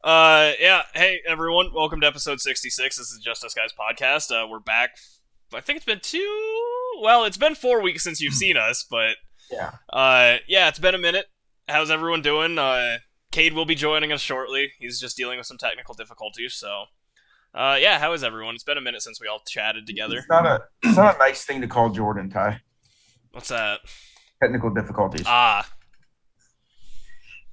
Yeah. Hey, everyone. Welcome to episode 66. This is Just Us Guys podcast. We're back. I think it's been it's been 4 weeks since you've seen us, but, Yeah. yeah, it's been a minute. How's everyone doing? Cade will be joining us shortly. He's just dealing with some technical difficulties, so, yeah, how is everyone? It's been a minute since we all chatted together. It's not a nice thing to call Jordan, Ty. What's that? Technical difficulties. Ah,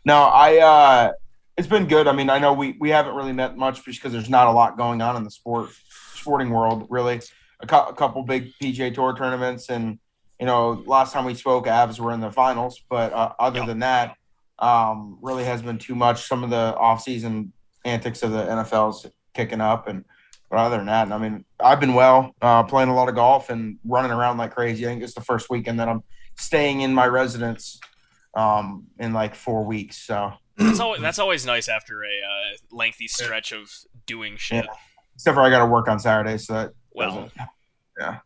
No, it's been good. I mean, I know we haven't really met much just because there's not a lot going on in the sporting world, really. A couple big PGA Tour tournaments, and last time we spoke, Avs were in the finals. But other Yep. than that, really has been too much. Some of the offseason antics of the NFL's kicking up, but other than that, I mean, I've been playing a lot of golf and running around like crazy. I think it's the first weekend that I'm staying in my residence in like 4 weeks. So that's always nice after a lengthy stretch of doing shit. yeah, except for I got to work on Saturday, so that Well, doesn't. Yeah,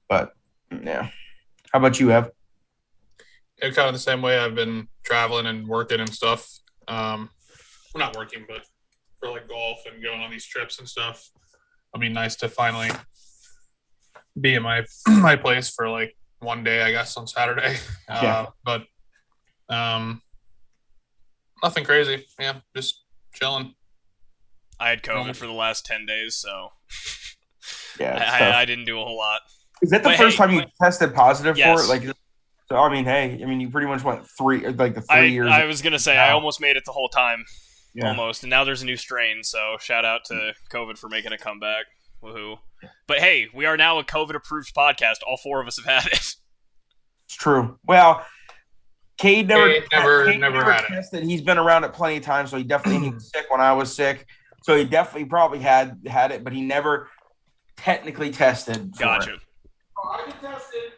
but yeah. How about you, Ev? Kind of the same way. I've been traveling and working and stuff. Well, not working, but for like golf and going on these trips and stuff. It'll be nice to finally be in my my place for like one day, I guess, on Saturday. Yeah. But nothing crazy. Yeah, just chilling. I had COVID for the last 10 days, so Yeah. I didn't do a whole lot. Is that the But first hey, time you tested positive for yes. it? Like, so I mean, hey, I mean, you pretty much went the 3 years. I was going to say, I almost made it the whole time. Yeah. Almost. And now there's a new strain, so shout out to COVID for making a comeback. Woohoo. But hey, we are now a COVID-approved podcast. All four of us have had it. It's true. Well, Cade never had it. tested. He's been around it plenty of times, so he definitely he was sick when I was sick. So he definitely probably had it, but he never technically tested. Gotcha. I just tested.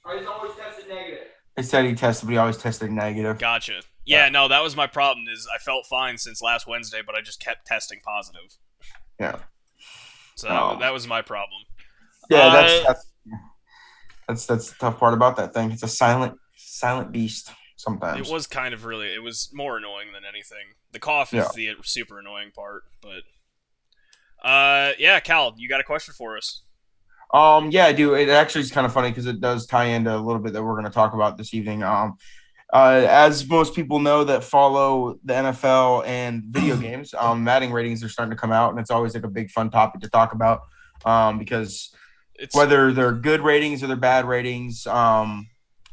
I just always tested negative. They said he tested, but he always tested negative. Gotcha. Yeah, no, that was my problem. Is I felt fine since last Wednesday, but I just kept testing positive. Yeah. So Oh. that was my problem. Yeah, that's the tough part about that thing. It's a silent beast sometimes. It was kind of really. It was more annoying than anything. The cough is the super annoying part, but. Yeah, Cal, you got a question for us? Yeah, I do. It actually is kind of funny because it does tie into a little bit that we're going to talk about this evening. As most people know that follow the NFL and video games, Madden ratings are starting to come out, and it's always like a big fun topic to talk about because whether they're good ratings or they're bad ratings,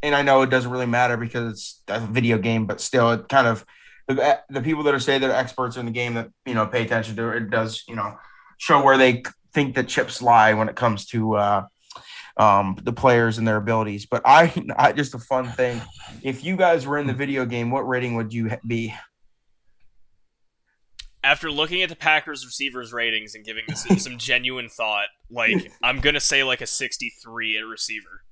and I know it doesn't really matter because it's a video game, but still, it kind of the people that say they're experts in the game that pay attention to it does show where they think the chips lie when it comes to the players and their abilities. But I just a fun thing. If you guys were in the video game, what rating would you be? After looking at the Packers receivers ratings and giving this some genuine thought, like I'm gonna say like a 63 at receiver.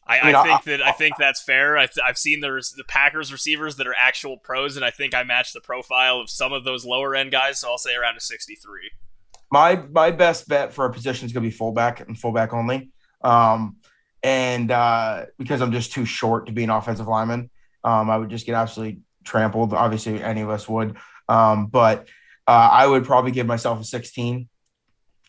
I think that's fair. I've seen the Packers receivers that are actual pros, and I think I match the profile of some of those lower end guys. So I'll say around a 63. My best bet for a position is going to be fullback and fullback only. And because I'm just too short to be an offensive lineman, I would just get absolutely trampled. Obviously, any of us would. But I would probably give myself a 16.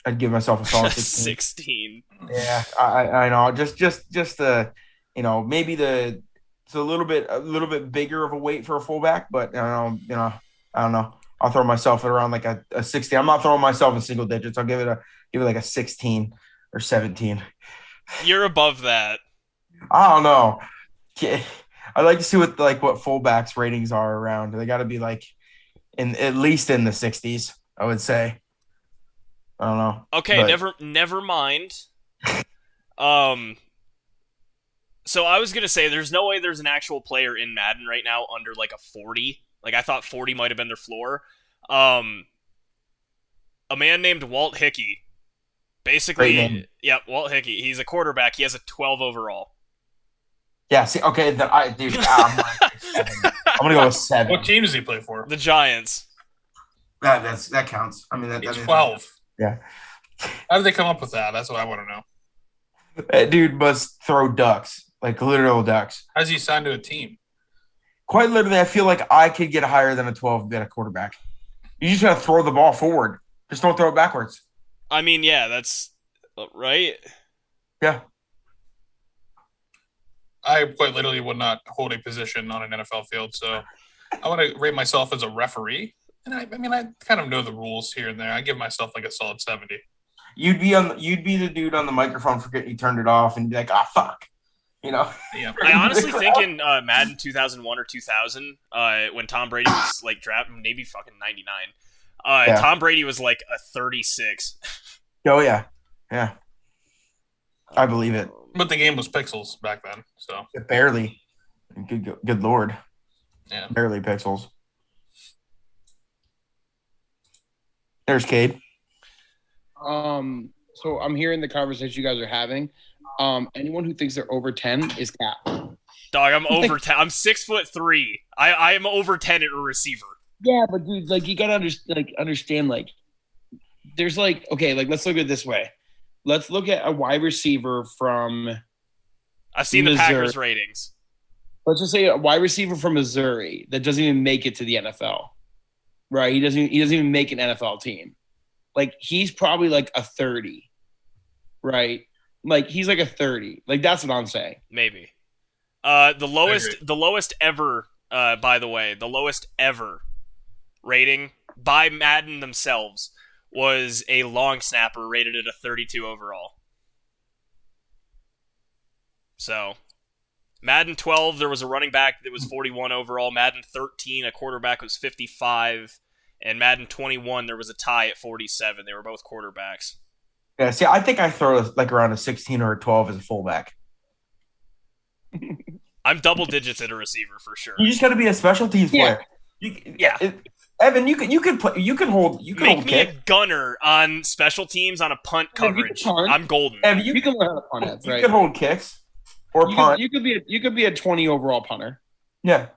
I'd give myself a solid 16. 16. Yeah, I know. Just maybe it's a little bit bigger of a weight for a fullback, but I don't know. I'll throw myself at around like a 60. I'm not throwing myself in single digits. I'll give it like a 16 or 17. You're above that. I don't know. I'd like to see what fullbacks ratings are around. They got to be like at least in the 60s, I would say. I don't know. Okay, never mind. So I was gonna say there's no way there's an actual player in Madden right now under like a 40. Like I thought 40 might have been their floor. A man named Walt Hickey. Basically, yeah, Walt Hickey. He's a quarterback. He has a 12 overall. Yeah. See, okay, I'm gonna go with 7. What team does he play for? The Giants. That counts. I mean, He's 12. Yeah. How did they come up with that? That's what I want to know. That dude must throw ducks, like literal ducks. How does he sign to a team? Quite literally, I feel like I could get higher than a 12 at a quarterback. You just gotta throw the ball forward. Just don't throw it backwards. I mean, yeah, that's right. Yeah. I quite literally would not hold a position on an NFL field, so I want to rate myself as a referee. And I mean, I kind of know the rules here and there. I give myself like a solid 70. You'd be the dude on the microphone forgetting you turned it off and be like, fuck. You know? Yeah. I honestly think in Madden 2001 or 2000, when Tom Brady was like drafted, maybe fucking 99, Tom Brady was like a 36. Oh, yeah. Yeah. I believe it. But the game was pixels back then, so. Barely. Good Lord. Yeah. Barely pixels. There's Cade. So I'm hearing the conversation you guys are having. Anyone who thinks they're over 10 is cap. Dog, I'm over 10. I'm 6'3". I am over 10 at a receiver. Yeah, but dude, like you gotta understand, like there's like okay, like let's look at it this way. Let's look at a wide receiver from. I've seen Missouri. the Packers ratings. Let's just say a wide receiver from Missouri that doesn't even make it to the NFL. Right? He doesn't even make an NFL team. Like he's probably like a 30. Right? Like he's like a 30. Like that's what I'm saying. Maybe. The lowest ever, by the way, the lowest ever rating by Madden themselves was a long snapper rated at a 32 overall. So, Madden 12, there was a running back that was 41 overall. Madden 13, a quarterback was 55. And Madden 21, there was a tie at 47. They were both quarterbacks. Yeah, see, I think I throw like around a 16 or a 12 as a fullback. I'm double digits at a receiver for sure. You just got to be a special teams player. Evan, you can play. You can hold. You can Make hold me kick. a gunner on special teams on a punt coverage. punt. I'm golden. Evan, You can learn how to punt it, you right? can hold kicks or punt. You could be a 20 overall punter. Yeah.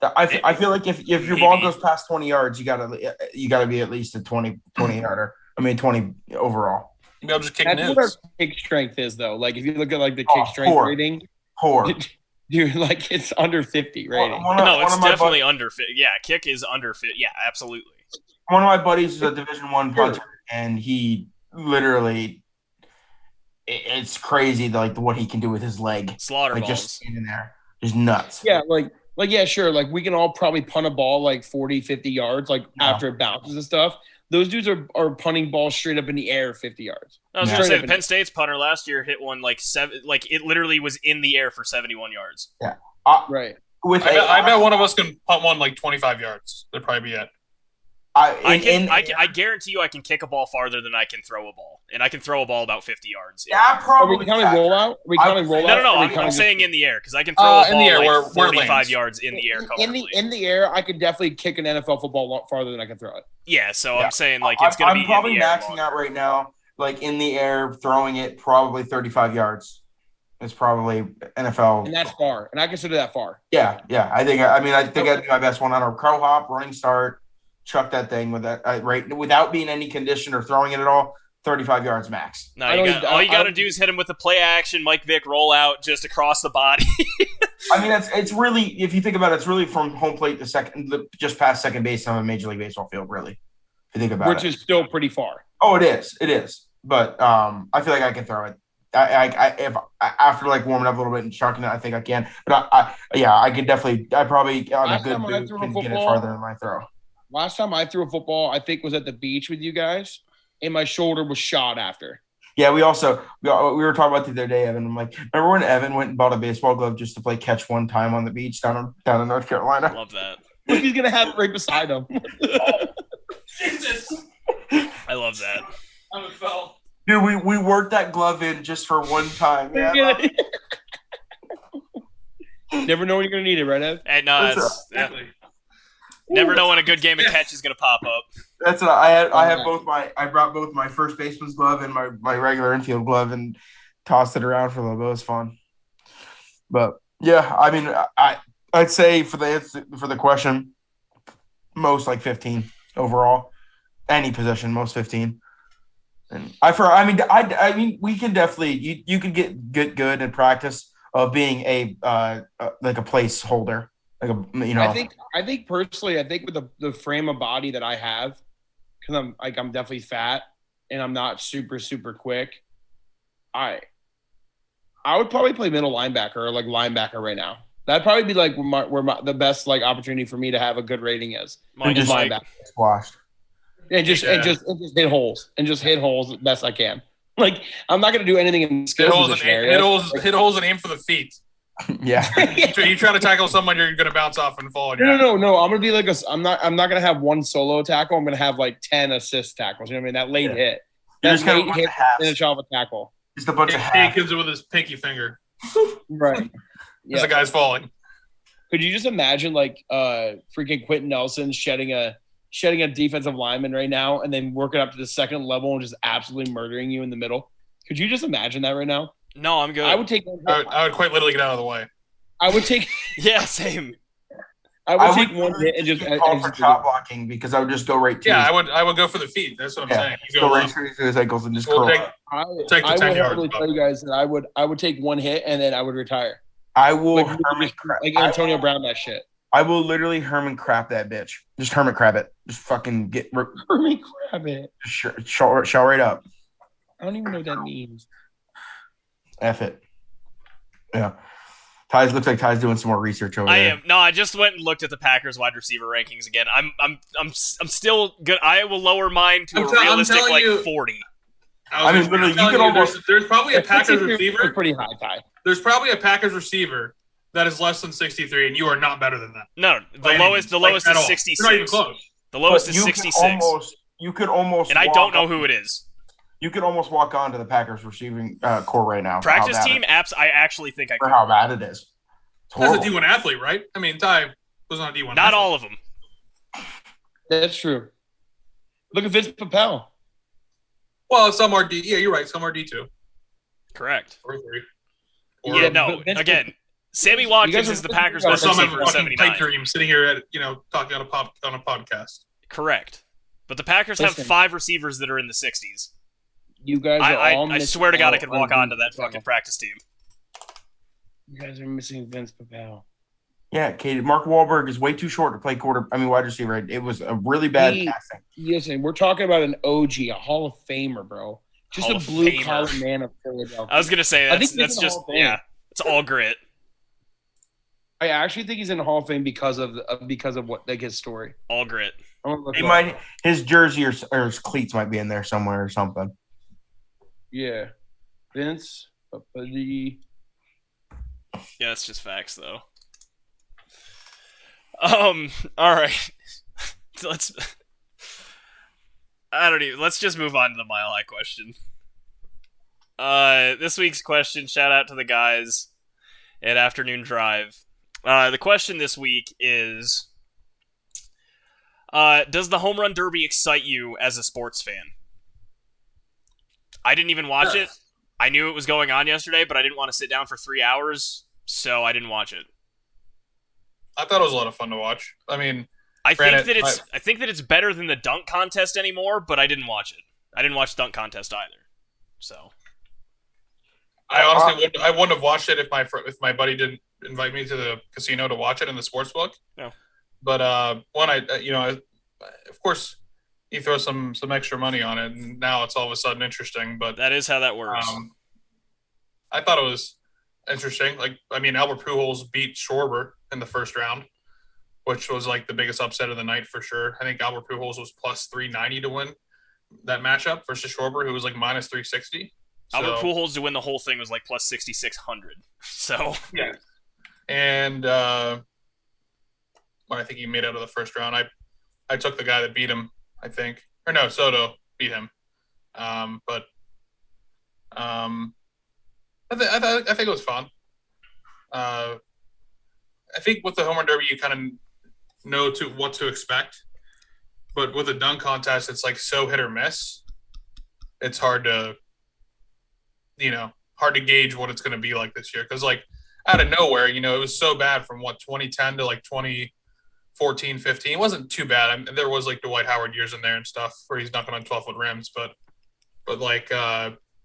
I feel like if your ball goes past 20 yards, you gotta be at least a 20 yarder. I mean 20 overall. Maybe I'll just kick That's what our nibs. kick strength is, though. Like if you look at like the kick strength poor. rating, Poor. dude, like it's under 50 rating. No, it's definitely under fit. Yeah, kick is under fit. Yeah, absolutely. One of my buddies is a Division I punter, and he literally, it's crazy like what he can do with his leg. Slaughter Like balls. just standing there, just nuts. Yeah, like yeah, sure. Like we can all probably punt a ball like 40, 50 yards, like after it bounces and stuff. Those dudes are punting balls straight up in the air 50 yards. I was Yeah. gonna say Straight up Penn State's punter last year hit one like it literally was in the air for 71 yards. Right. With I bet one of us can punt one like 25 yards. That'd probably be it. I guarantee you I can kick a ball farther than I can throw a ball, and I can throw a ball about 50 yards. Yeah, I Are probably. we counting rollout? Are we counting rollout? No. Or are we I'm counting saying in the air because I can throw a in ball the air, like where it 45 lands. yards in the air comfortably. in the air, I could definitely kick an NFL football farther than I can throw it. Yeah, so Yeah. I'm saying like it's gonna I'm be probably in the air maxing longer. out right now, like in the air, throwing it probably 35 yards. It's probably NFL. And that's far. And I consider that far. Yeah. I think I do my best one on a crow hop, running start, chuck that thing with that right without being any condition or throwing it at all. 35 yards max. No, I don't need- all you I got to don't- do is hit him with a play action Mike Vick rollout just across the body. I mean, it's really, if you think about it, it's really from home plate to just past second base on a Major League Baseball field. Really, if you think about Which it. is still pretty far. Oh, it is. But I feel like I can throw it. If after like warming up a little bit and chucking it, I think I can. But I could definitely. I probably on a Last good time I boot threw a can get it football- farther than my throw. Last time I threw a football, I think was at the beach with you guys, and my shoulder was shot after. Yeah, we were talking about the other day, Evan. I'm like, remember when Evan went and bought a baseball glove just to play catch one time on the beach down in North Carolina? Love that. He's gonna have it right beside him. Jesus. I love that. I'm a fell. Dude, we worked that glove in just for one time. Yeah, Never know when you're gonna need it, right, Ev? And no, That's it's, never know when a good game of catch is gonna pop up. that's what I had. I brought both my first baseman's glove and my regular infield glove and tossed it around for a little bit. It was fun. But yeah, I mean, I'd say for the question, most like 15 overall, any position, most 15. And I mean, we can definitely you can get good in practice. of being like a placeholder, like I think personally, I think with the frame of body that I have, because I'm definitely fat and I'm not super super quick. I would probably play middle linebacker or like linebacker right now. That'd probably be like the best like opportunity for me to have a good rating is just linebacker. Squashed. And just hit holes as best I can. Like I'm not gonna do anything in skill position area. Hit holes and aim for the feet. Yeah. You try to tackle someone, you're gonna bounce off and fall. No. I'm gonna be like I'm not gonna have one solo tackle. I'm gonna have like 10 assist tackles. You know what I mean? That late hit. That late hit finish off a tackle. Just a bunch of halves. He gives it with his pinky finger. Right. As the guy's falling. Could you just imagine like freaking Quentin Nelson shedding a defensive lineman right now and then working up to the second level and just absolutely murdering you in the middle? Could you just imagine that right now? No, I'm good. I would take. I would quite literally get out of the way. I would take. Yeah, same. I would take one hit and just call for chop blocking because I would just go right to. Yeah, I would go for the feet. That's what I'm saying. You go right to his ankles and just curl up. I will tell you guys that I would take one hit and then I would retire. I will like Antonio Brown that shit. I will literally Herman crap that bitch. Just hermit crab it. Just fucking get Hermit crab it. Shell right up. I don't even know what that means. F it. Yeah. Looks like Ty's doing some more research over there. I am. No, I just went and looked at the Packers wide receiver rankings again. I'm still good. I will lower mine to a realistic 40. I mean, literally, you could almost. There's probably a Packers receiver. Pretty high, Ty. There's probably a Packers receiver that is less than 63, and you are not better than that. No, the lowest is 66. You're not even close. The lowest is 66. You could almost. And I don't know who it is. You could almost walk on to the Packers receiving core right now. Practice team apps. I actually think I could. For how bad it is. As a D1 athlete, right? I mean, Ty was not a D1. Not all of them. That's true. Look at Vince Papel. Well, some are D. Yeah, you're right. Some are D2. Correct. Or 3. Yeah, no. Again, Sammy Watkins is the Packers' best receiver at 79. Dream sitting here at talking on a podcast. Correct, but the Packers have 5 receivers that are in the 60s. You guys are all. I swear to God, I could walk onto that fucking practice team. You guys are missing Vince Papel. Yeah, Kate. Mark Wahlberg is way too short to play wide receiver. It was a really bad casting. Listen, we're talking about an OG, a Hall of Famer, bro. Just a blue collar man of Philadelphia. I was gonna say that's just it's all grit. I actually think he's in the Hall of Fame because of what like his story. All grit. His jersey or his cleats might be in there somewhere or something. Yeah, Vince Papali. Yeah, it's just facts though. All right. Let's just move on to the Mile High question. This week's question, shout out to the guys at Afternoon Drive. The question this week is, does the Home Run Derby excite you as a sports fan? I didn't even watch it. I knew it was going on yesterday, but I didn't want to sit down for 3 hours, so I didn't watch it. I thought it was a lot of fun to watch. I mean, I think that it's better than the dunk contest anymore, but I didn't watch it. I didn't watch dunk contest either. So I honestly I wouldn't have watched it if my buddy didn't invite me to the casino to watch it in the sports book. No. But of course you throw some extra money on it, and now it's all of a sudden interesting. But that is how that works. I thought it was interesting. Like, I mean, Albert Pujols beat Schwarber in the first round, which was like the biggest upset of the night for sure. I think Albert Pujols was plus 390 to win that matchup versus Schwarber, who was like minus 360. Albert Pujols to win the whole thing was like plus 6,600. So yeah, and I think he made out of the first round. I took the guy that beat him. I think, or no, Soto beat him. I think it was fun. I think with the home run derby, you kind of know what to expect, but with a dunk contest, it's like so hit or miss. It's hard to gauge what it's going to be like this year. Cause like out of nowhere, it was so bad from 2010 to like 2014, 15. It wasn't too bad. I mean, there was like Dwight Howard years in there and stuff where he's knocking on 12-foot rims, but like,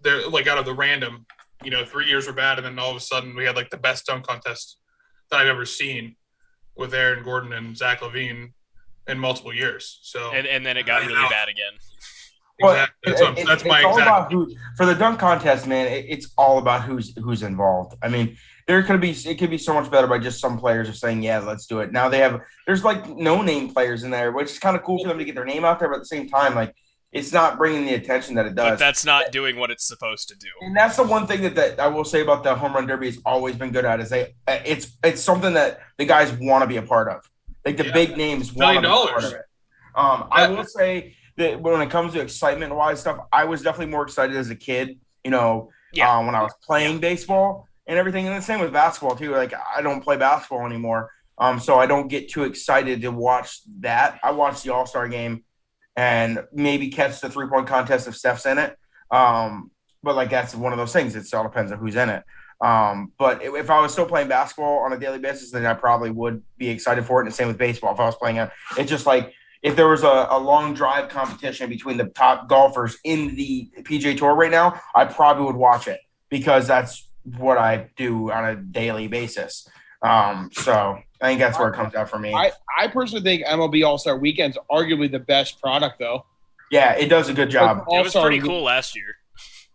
they're like out of the random, 3 years were bad, and then all of a sudden we had like the best dunk contest that I've ever seen with Aaron Gordon and Zach LaVine in multiple years. So and then it got really bad again. Exactly. That's my it's all exact. about for the dunk contest, man. It's all about who's involved. I mean, it could be so much better by just some players are saying, yeah, let's do it. Now there's like no name players in there, which is kind of cool for them to get their name out there, but at the same time, like it's not bringing the attention that it does. But that's not doing what it's supposed to do. And that's the one thing that I will say about the home run derby has always been good at is it's something that the guys want to be a part of. Like the big names want to be a part of it. I will say that when it comes to excitement wise stuff, I was definitely more excited as a kid, when I was playing baseball and everything. And the same with basketball too. Like I don't play basketball anymore. So I don't get too excited to watch that. I watch the All-Star game and maybe catch the 3-point contest if Steph's in it. But like that's one of those things. It all depends on who's in it. But if I was still playing basketball on a daily basis, then I probably would be excited for it. And the same with baseball. If I was playing it, it's just like if there was a long drive competition between the top golfers in the PGA Tour right now, I probably would watch it because that's what I do on a daily basis. So I think that's where it comes out for me. I personally think MLB All-Star Weekend's arguably the best product, though. Yeah, it does a good job. It was pretty cool last year.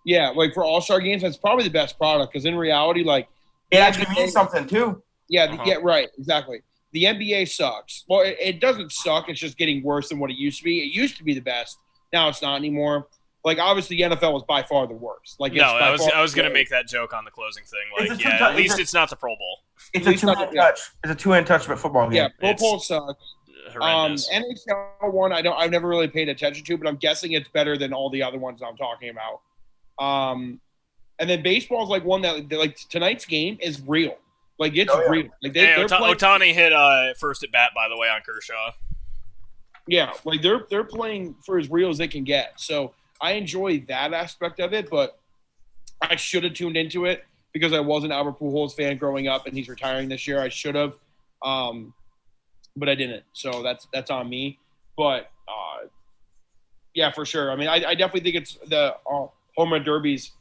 Yeah, like for All-Star games, that's probably the best product because in reality, like it actually means something too. Yeah, right, exactly. The NBA sucks. Well, it doesn't suck. It's just getting worse than what it used to be. It used to be the best. Now it's not anymore. Like obviously, the NFL was by far the worst. Like I was gonna make that joke on the closing thing. Like, at least it's not the Pro Bowl. It's a two-hand touch. It's a two-hand touch, but football game. Yeah, Pro Bowl sucks. Horrendous. NHL one, I've never really paid attention to, but I'm guessing it's better than all the other ones I'm talking about. And then baseball is like one that like tonight's game is real. Like it's real. Like Ohtani hit first at bat, by the way, on Kershaw. Yeah, like they're playing for as real as they can get. So I enjoy that aspect of it, but I should have tuned into it because I was an Albert Pujols fan growing up, and he's retiring this year. I should have, but I didn't. So that's on me. But yeah, for sure. I mean, I definitely think it's the home run derbies.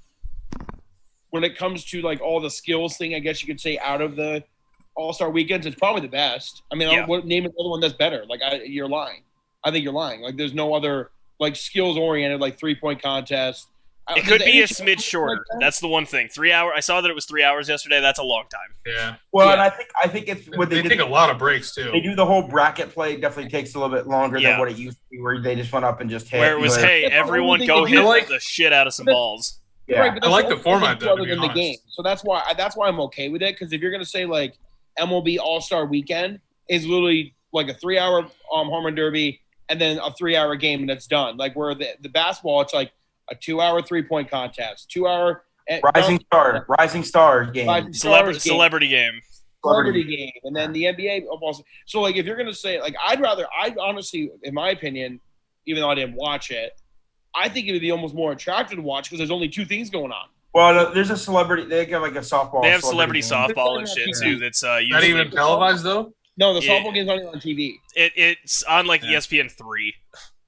When it comes to like all the skills thing, I guess you could say out of the All-Star weekends, it's probably the best. I mean, name another one that's better. Like you're lying. I think you're lying. Like there's no other like skills oriented like 3-point contest. It could be a smidge shorter. Like that's the one thing. 3 hours. I saw that it was 3 hours yesterday. That's a long time. Yeah. Well, and I think it's what they take a lot of breaks too. They do the whole bracket play. Definitely takes a little bit longer than what it used to be, where they just went up and just hit. Where it was, hey, everyone go hit the shit out of some balls. Yeah. Right, I like the format though, other than the game. So that's why I'm okay with it. Because if you're gonna say like MLB All-Star Weekend is literally like a 3-hour home run derby and then a 3-hour game and it's done. Like where the basketball, it's like a 2-hour 3-point contest, 2-hour Rising Star game, celebrity game, and then the NBA. So like if you're gonna say like I'd honestly, in my opinion, even though I didn't watch it, I think it would be almost more attractive to watch because there's only 2 things going on. Well, there's a celebrity. They have like a softball. They have celebrity softball and shit too. That's not even televised though. No, the softball game's not even on TV. It's on like ESPN 3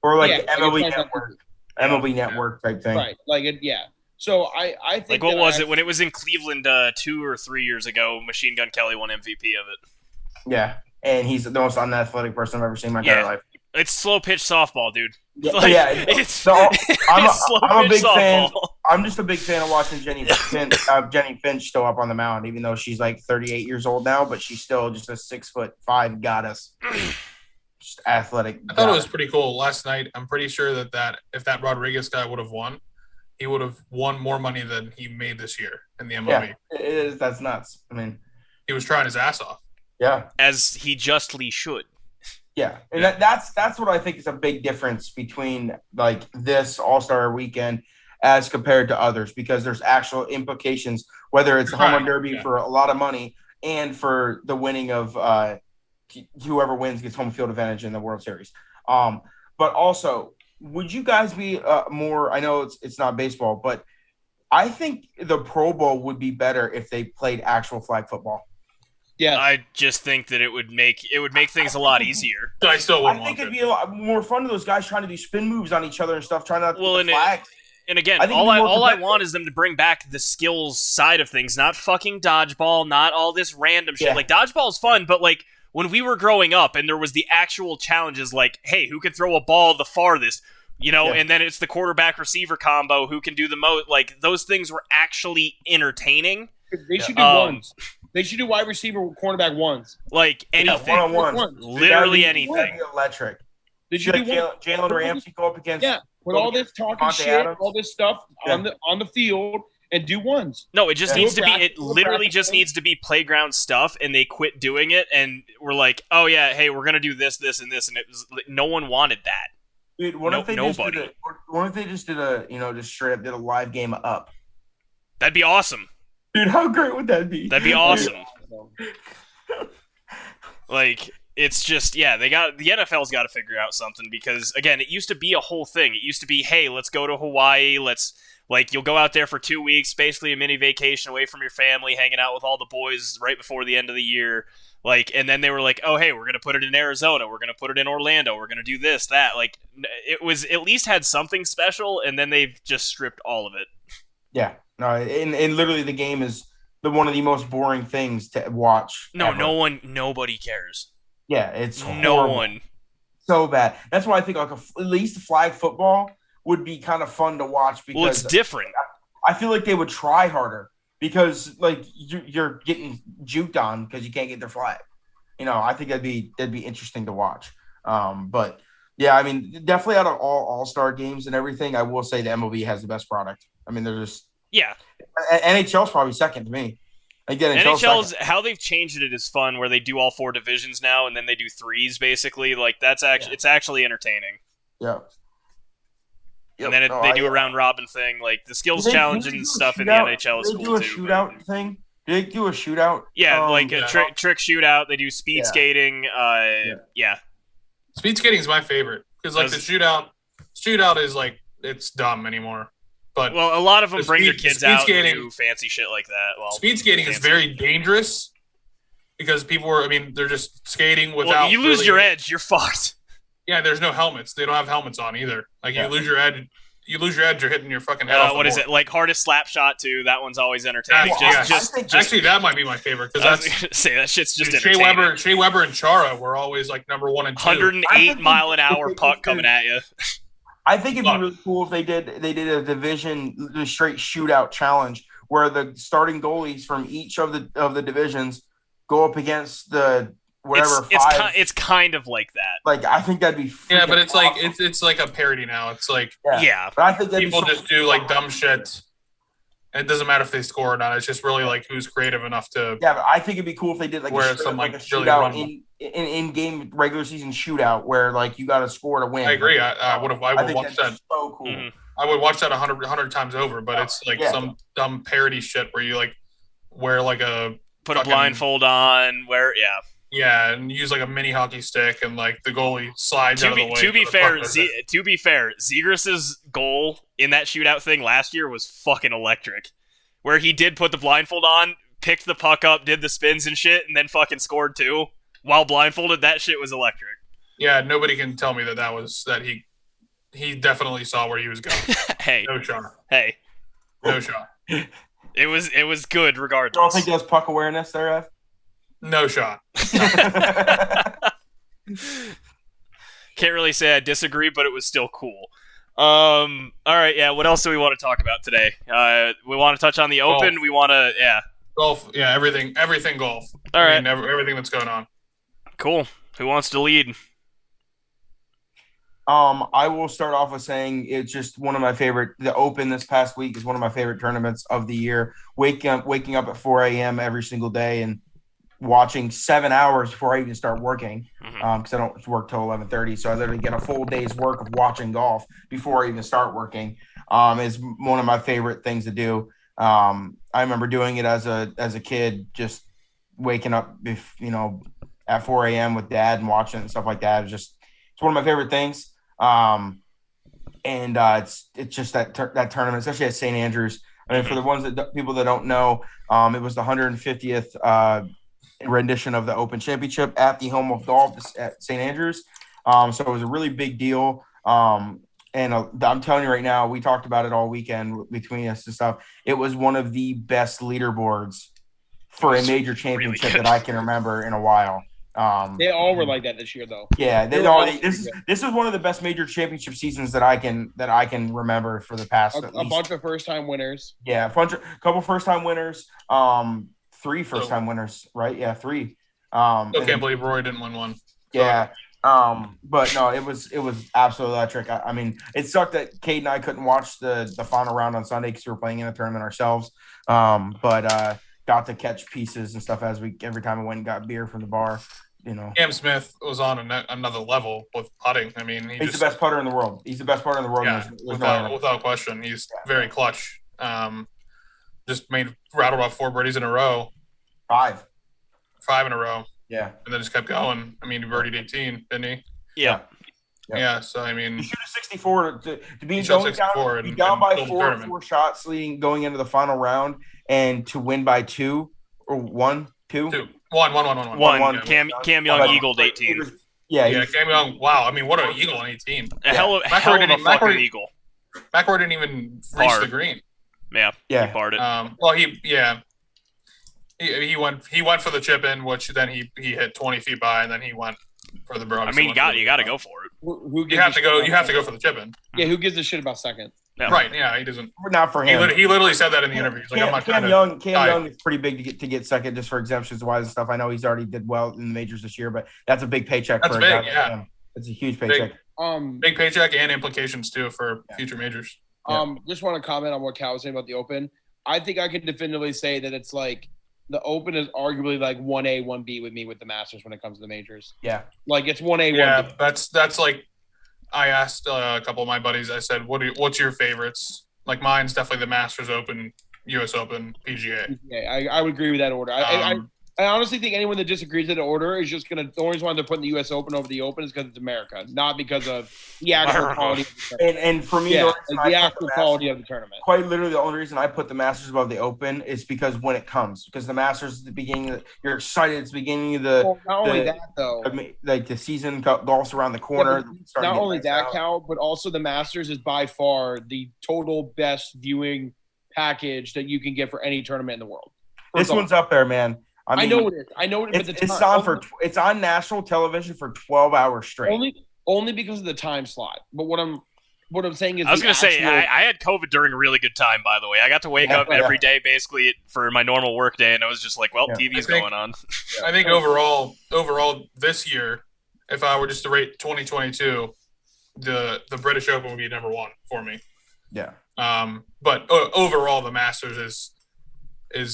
or like MLB Network. MLB Network type thing. Right. Like it, yeah. So I think like what was it when it was in Cleveland 2 or 3 years ago? Machine Gun Kelly won MVP of it. Yeah, and he's the most unathletic person I've ever seen in my entire life. It's slow pitch softball, dude. Yeah, like, it's I'm a big fan. I'm just a big fan of watching Jenny Finch still up on the mound, even though she's like 38 years old now, but she's still just a 6'5" goddess. Just athletic. I thought it was pretty cool last night. I'm pretty sure that if that Rodriguez guy would have won, he would have won more money than he made this year in the MLB. Yeah, that's nuts. I mean, he was trying his ass off. Yeah, as he justly should. Yeah, and that's what I think is a big difference between like this All-Star weekend as compared to others, because there's actual implications, whether it's the home run derby for a lot of money and for the winning of whoever wins gets home field advantage in the World Series. But also, would you guys be more? I know it's not baseball, but I think the Pro Bowl would be better if they played actual flag football. Yeah, I just think that it would make things a lot easier. I still wouldn't think it'd be a lot more fun to those guys trying to do spin moves on each other and stuff, trying not to flags. And again, I think all it'd be more I competitive. want is them to bring back the skills side of things, not fucking dodgeball, not all this random shit. Yeah. Like dodgeball's fun, but like when we were growing up and there was the actual challenges, like, hey, who can throw a ball the farthest? You know, Yeah. and then it's the quarterback receiver combo, who can do the most. Like those things were actually entertaining. They should do ones. They should do wide receiver, cornerback ones. Like anything, one-on-one. literally That'd anything. be electric. They should Like do one. Jalen Ramsey go up against. Yeah, with all this talking Devontae shit, Adams. all this stuff on the field, and do ones. No, it just Yeah. needs to be. Do a It literally practice just thing. needs to be playground stuff, and they quit doing it, and we're like, oh yeah, hey, we're gonna do this, this, and this, and it was no one wanted that. Dude, what if they Nobody. just did a just straight up did a live game up? That'd be awesome. Dude, how great would that be? That'd be awesome. Like it's just the NFL's got to figure out something because again, it used to be a whole thing. It used to be, hey, let's go to Hawaii. Let's like you'll go out there for 2 weeks, basically a mini vacation away from your family, hanging out with all the boys right before the end of the year. Like, and then they were like, oh, hey, we're gonna put it in Arizona. We're gonna put it in Orlando. We're gonna do this, that. Like, it was at least had something special, and then they've just stripped all of it. Yeah, no, and literally the game is one of the most boring things to watch. No, ever. nobody cares. Yeah, it's No horrible. one. So bad. That's why I think like at least flag football would be kind of fun to watch because Well, it's different. I feel like they would try harder because like you're getting juked on because you can't get their flag. You know, I think that'd be interesting to watch. But yeah, I mean, definitely out of all star games and everything, I will say the MLB has the best product. I mean, they're just Yeah. NHL's probably second to me. Again, NHL's how they've changed it is fun, where they do all 4 divisions now, and then they do 3s basically. Like that's actually it's actually entertaining. Yeah. And then they do a round robin thing, like the skills challenge and stuff in the NHL is They do cool a too. shootout thing. Do they do a shootout? Yeah, like a yeah. trick shootout. They do speed Yeah. skating. Yeah. Speed skating is my favorite because like the shootout is like it's dumb anymore. But Well, a lot of them The bring their speed- kids speed out skating- and do fancy shit like that. Well, speed skating is fancy. very dangerous because people are. I mean, they're just skating without. Well, you lose really- your edge, you're fucked. Yeah, there's no helmets. They don't have helmets on either. Like Yeah. you lose your edge. You lose your edge. You're hitting your fucking head off. What the is board. it like? Hardest slap shot too. That one's always entertaining. That's- Just Actually, that might be my favorite because I was that's gonna say that shit's just Shea entertaining. Weber, and Chara were always like number 1 and 2. 108 I mile an think hour they puck could- coming at you. I think it'd be Fuck. really cool if they did a division the straight shootout challenge where the starting goalies from each of the divisions go up against the whatever five. It's kind of like that. Like I think that'd be Yeah, but freaking it's like awesome. it's like a parody now. It's like Yeah. But I think that'd people be so just do like dumb shit. And it doesn't matter if they score or not. It's just really like who's creative enough to. Yeah, but I think it'd be cool if they did like Where a, it's some, like a like, really shootout rumble. in game regular season shootout where like you got to score to win. I agree. I would think watch that'd that. be so cool. Mhm. I would watch that 100 times over. But it's like Yeah. some dumb parody shit where you like wear like a Put a fucking- blindfold on. and use like a mini hockey stick and like the goalie slides out of the way. To be for the fair, puck to hit. Zegras' goal in that shootout thing last year was fucking electric. Where he did put the blindfold on, picked the puck up, did the spins and shit, and then fucking scored too while blindfolded. That shit was electric. Yeah, nobody can tell me that he definitely saw where he was going. Hey, No shot. hey, No shot. it was good You don't regardless. think that's puck awareness there, No shot. Ev? Can't really say I disagree, but it was still cool. All right, yeah. What else do we want to talk about today? We want to touch on the Open. Golf. We want to, yeah. Golf. Yeah, everything golf. All right, Everything that's going on. cool. Who wants to lead? I will start off with saying it's just one of my favorite. The Open this past week is one of my favorite tournaments of the year. Waking up at 4 a.m. every single day and watching 7 hours before I even start working Mhm. because I don't work till 11:30. So I literally get a full day's work of watching golf before I even start working. Is one of my favorite things to do. I remember doing it as a kid, just waking up, at 4 a.m. with dad and watching it and stuff like that. It's one of my favorite things. It's just that tournament, especially at St. Andrews. I mean, for the ones people that don't know, it was the 150th rendition of the Open Championship at the home of golf at St. Andrews. So it was a really big deal. And I'm telling you right now, we talked about it all weekend between us and stuff. It was one of the best leaderboards for a major championship good. that I can remember in a while. They all were like that this year, though. Yeah, They were all this pretty is one of the best major championship seasons that I can remember for the past A bunch of first-time winners. Yeah, couple first-time winners. 3 first-time winners, right? Yeah, 3. Still can't believe Roy didn't win one. Yeah. But no, it was absolutely electric. I mean, it sucked that Kate and I couldn't watch the final round on Sunday because we were playing in a tournament ourselves. But got to catch pieces and stuff every time I went and got beer from the bar. You know, Cam Smith was on another level with putting. I mean, he's the best putter in the world. He's the best putter in the world. Yeah, without question, he's very clutch. Just rattled off 4 birdies in a row. 5 in a row. Yeah. And then just kept going. I mean, he birdied 18, didn't he? Yeah. Yeah. So I mean, you shoot a 64 to be shot going 64 down, and down by build the 4 tournament. shots leading going into the final round and to win by 2 or 1, 2. 2, 1. One. Cam Young eagled 18. Yeah, Cam Young. Wow. I mean, what an eagle on 18. A hell of a fucking eagle. McElroy didn't even reach the green. Yeah. He parred it. Well, he went for the chip in, which then he hit 20 feet by, and then he went for the bro. I mean, you got to go for it. You have to go. You have to go for the chip in. Yeah, who gives a shit about second? Yeah. Right? Yeah, he doesn't. Not for him. He literally said that in the interview. He's like, I'm not Cam trying to. Young is pretty big to get second just for exemptions wise and stuff. I know he's already did well in the majors this year, but that's a big paycheck. That's for big, a guy yeah. like him. It's a huge paycheck. Big paycheck and implications too for future majors. Just want to comment on what Cal was saying about the Open. I think I can definitively say that it's like the Open is arguably like 1A, 1B with me with the Masters when it comes to the majors. Yeah. Like it's 1A, Yeah, 1B. that's like I asked a couple of my buddies. I said, what's your favorites? Like mine's definitely the Masters Open, U.S. Open, PGA. Yeah, I would agree with that order. I honestly think anyone that disagrees with the order is just going to – the only reason why they're putting the U.S. Open over the Open is because it's America, not because of the actual quality of the tournament. And for me, the actual quality of the tournament. Quite literally, the only reason I put the Masters above the Open is because when it comes, because the Masters is the beginning. You're excited. It's the beginning of the. Well, not only that though, like the season golf's around the corner. Yeah, not only that, Cal, but also the Masters is by far the total best viewing package that you can get for any tournament in the world. This one's up there, man. I know it is. I know it. But it's on national television for 12 hours straight. Only because of the time slot. But what I'm saying is, I was going to say I had COVID during a really good time. By the way, I got to wake up every day basically for my normal work day, and I was just like, "Well, TV's going on." I think overall this year, if I were just to rate 2022, the British Open would be number 1 for me. Yeah. But overall, the Masters is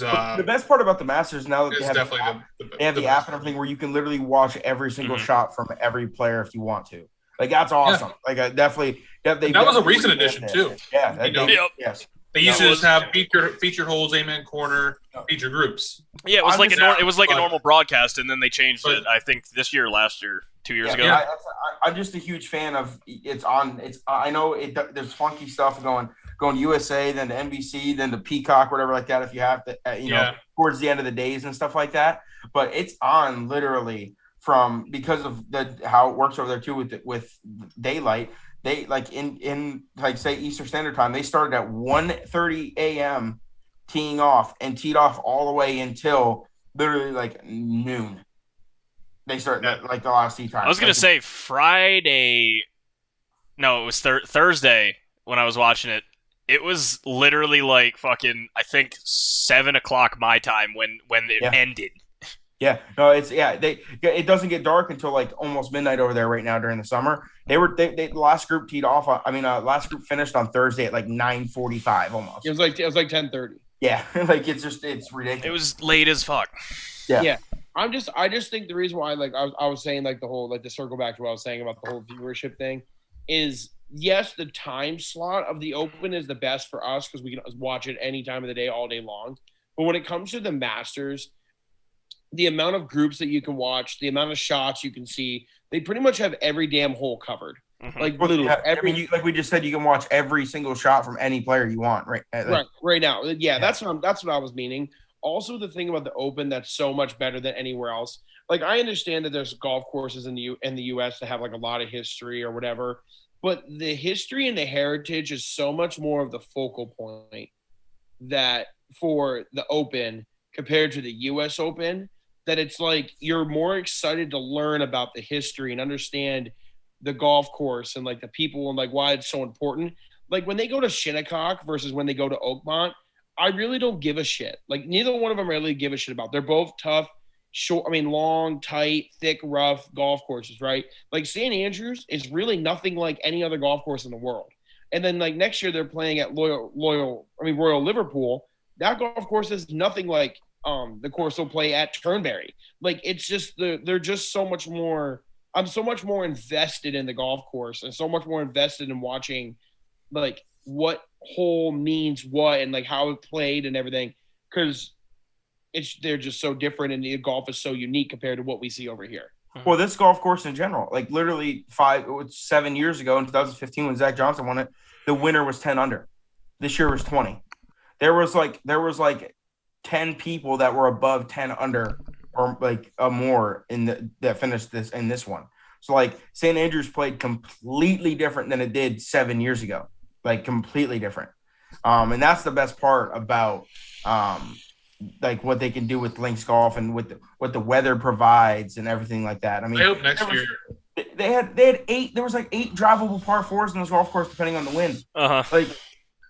the best part about the Masters now that they have the app and everything where you can literally watch every single shot from every player if you want to. Like that's awesome. Yeah. Like definitely that was a recent addition too. Yeah. Yes. They used to just have feature holes, amen corner, feature groups. Yeah, it was like a normal broadcast, and then they changed it. I think this year, last year, 2 years ago. Yeah, I'm just a huge fan of it's on. It's I know there's funky stuff going USA, then to NBC, then to Peacock, whatever like that. If you have to, towards the end of the days and stuff like that. But it's on literally because of how it works over there too with daylight. They like in like say Eastern Standard Time, they started at 1:30 a.m. teeing off and teed off all the way until literally like noon. They start like the last tee time. I was gonna say Friday. No, it was Thursday when I was watching it. It was literally like fucking I think 7:00 my time when it ended. Yeah, no, it doesn't get dark until like almost midnight over there right now during the summer. The last group teed off. Last group finished on Thursday at like 9:45 almost. It was like 10:30. Yeah, like it's ridiculous. It was late as fuck. Yeah. I just think the reason why like I was saying like the whole like to circle back to what I was saying about the whole viewership thing is yes, the time slot of the Open is the best for us because we can watch it any time of the day, all day long. But when it comes to the Masters, the amount of groups that you can watch, the amount of shots you can see, they pretty much have every damn hole covered. Mm-hmm. Like literally like we just said, you can watch every single shot from any player you want, right? Right now. Yeah, that's what I was meaning. Also, the thing about the Open that's so much better than anywhere else. like I understand that there's golf courses in the U.S. that have like a lot of history or whatever, but the history and the heritage is so much more of the focal point that for the Open compared to the U.S. Open, that it's like you're more excited to learn about the history and understand the golf course and like the people and like why it's so important. Like when they go to Shinnecock versus when they go to Oakmont, I really don't give a shit. Like neither one of them really give a shit about. They're both tough, long, tight, thick, rough golf courses, right? Like St. Andrews is really nothing like any other golf course in the world. And then like next year they're playing at Royal Liverpool. That golf course is nothing like the course they'll play at Turnberry. Like it's just they're just so much more. I'm so much more invested in the golf course and so much more invested in watching like what hole means what and like how it played and everything, because they're just so different and the golf is so unique compared to what we see over here. Well, this golf course in general, like literally 7 years ago in 2015 when Zach Johnson won it, the winner was 10 under. This year was 20. There was like 10 people that were above 10 under or like more that finished this one. So like St. Andrews played completely different than it did 7 years ago, like completely different. And that's the best part about like what they can do with links golf and with what the weather provides and everything like that. I mean, I hope next year they had 8. There was like 8 drivable par 4s in this golf course depending on the wind.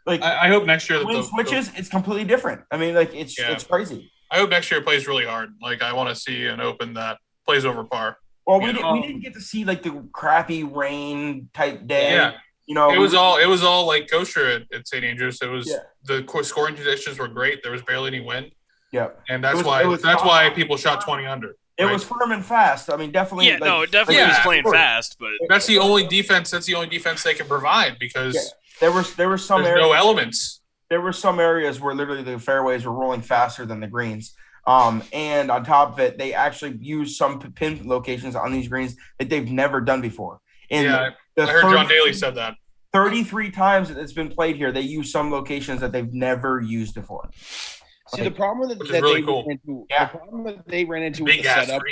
Like I hope next year the wind switches. It's completely different. I mean, like it's crazy. I hope next year it plays really hard. Like I want to see an Open that plays over par. Well, we didn't get to see like the crappy rain type day. Yeah. You know, it was all like kosher at St. Andrews. It was the scoring conditions were great. There was barely any wind. Yeah, and that's why people shot 20 under. It was firm and fast. I mean, definitely. Yeah, it definitely was playing fast, but that's the only defense. That's the only defense they can provide because there were some areas, no elements. There were some areas where literally the fairways were rolling faster than the greens. And on top of it, they actually used some pin locations on these greens that they've never done before. And I heard John Daly said that. 33 times that it's been played here, they use some locations that they've never used before. See, the problem that they ran into with the setup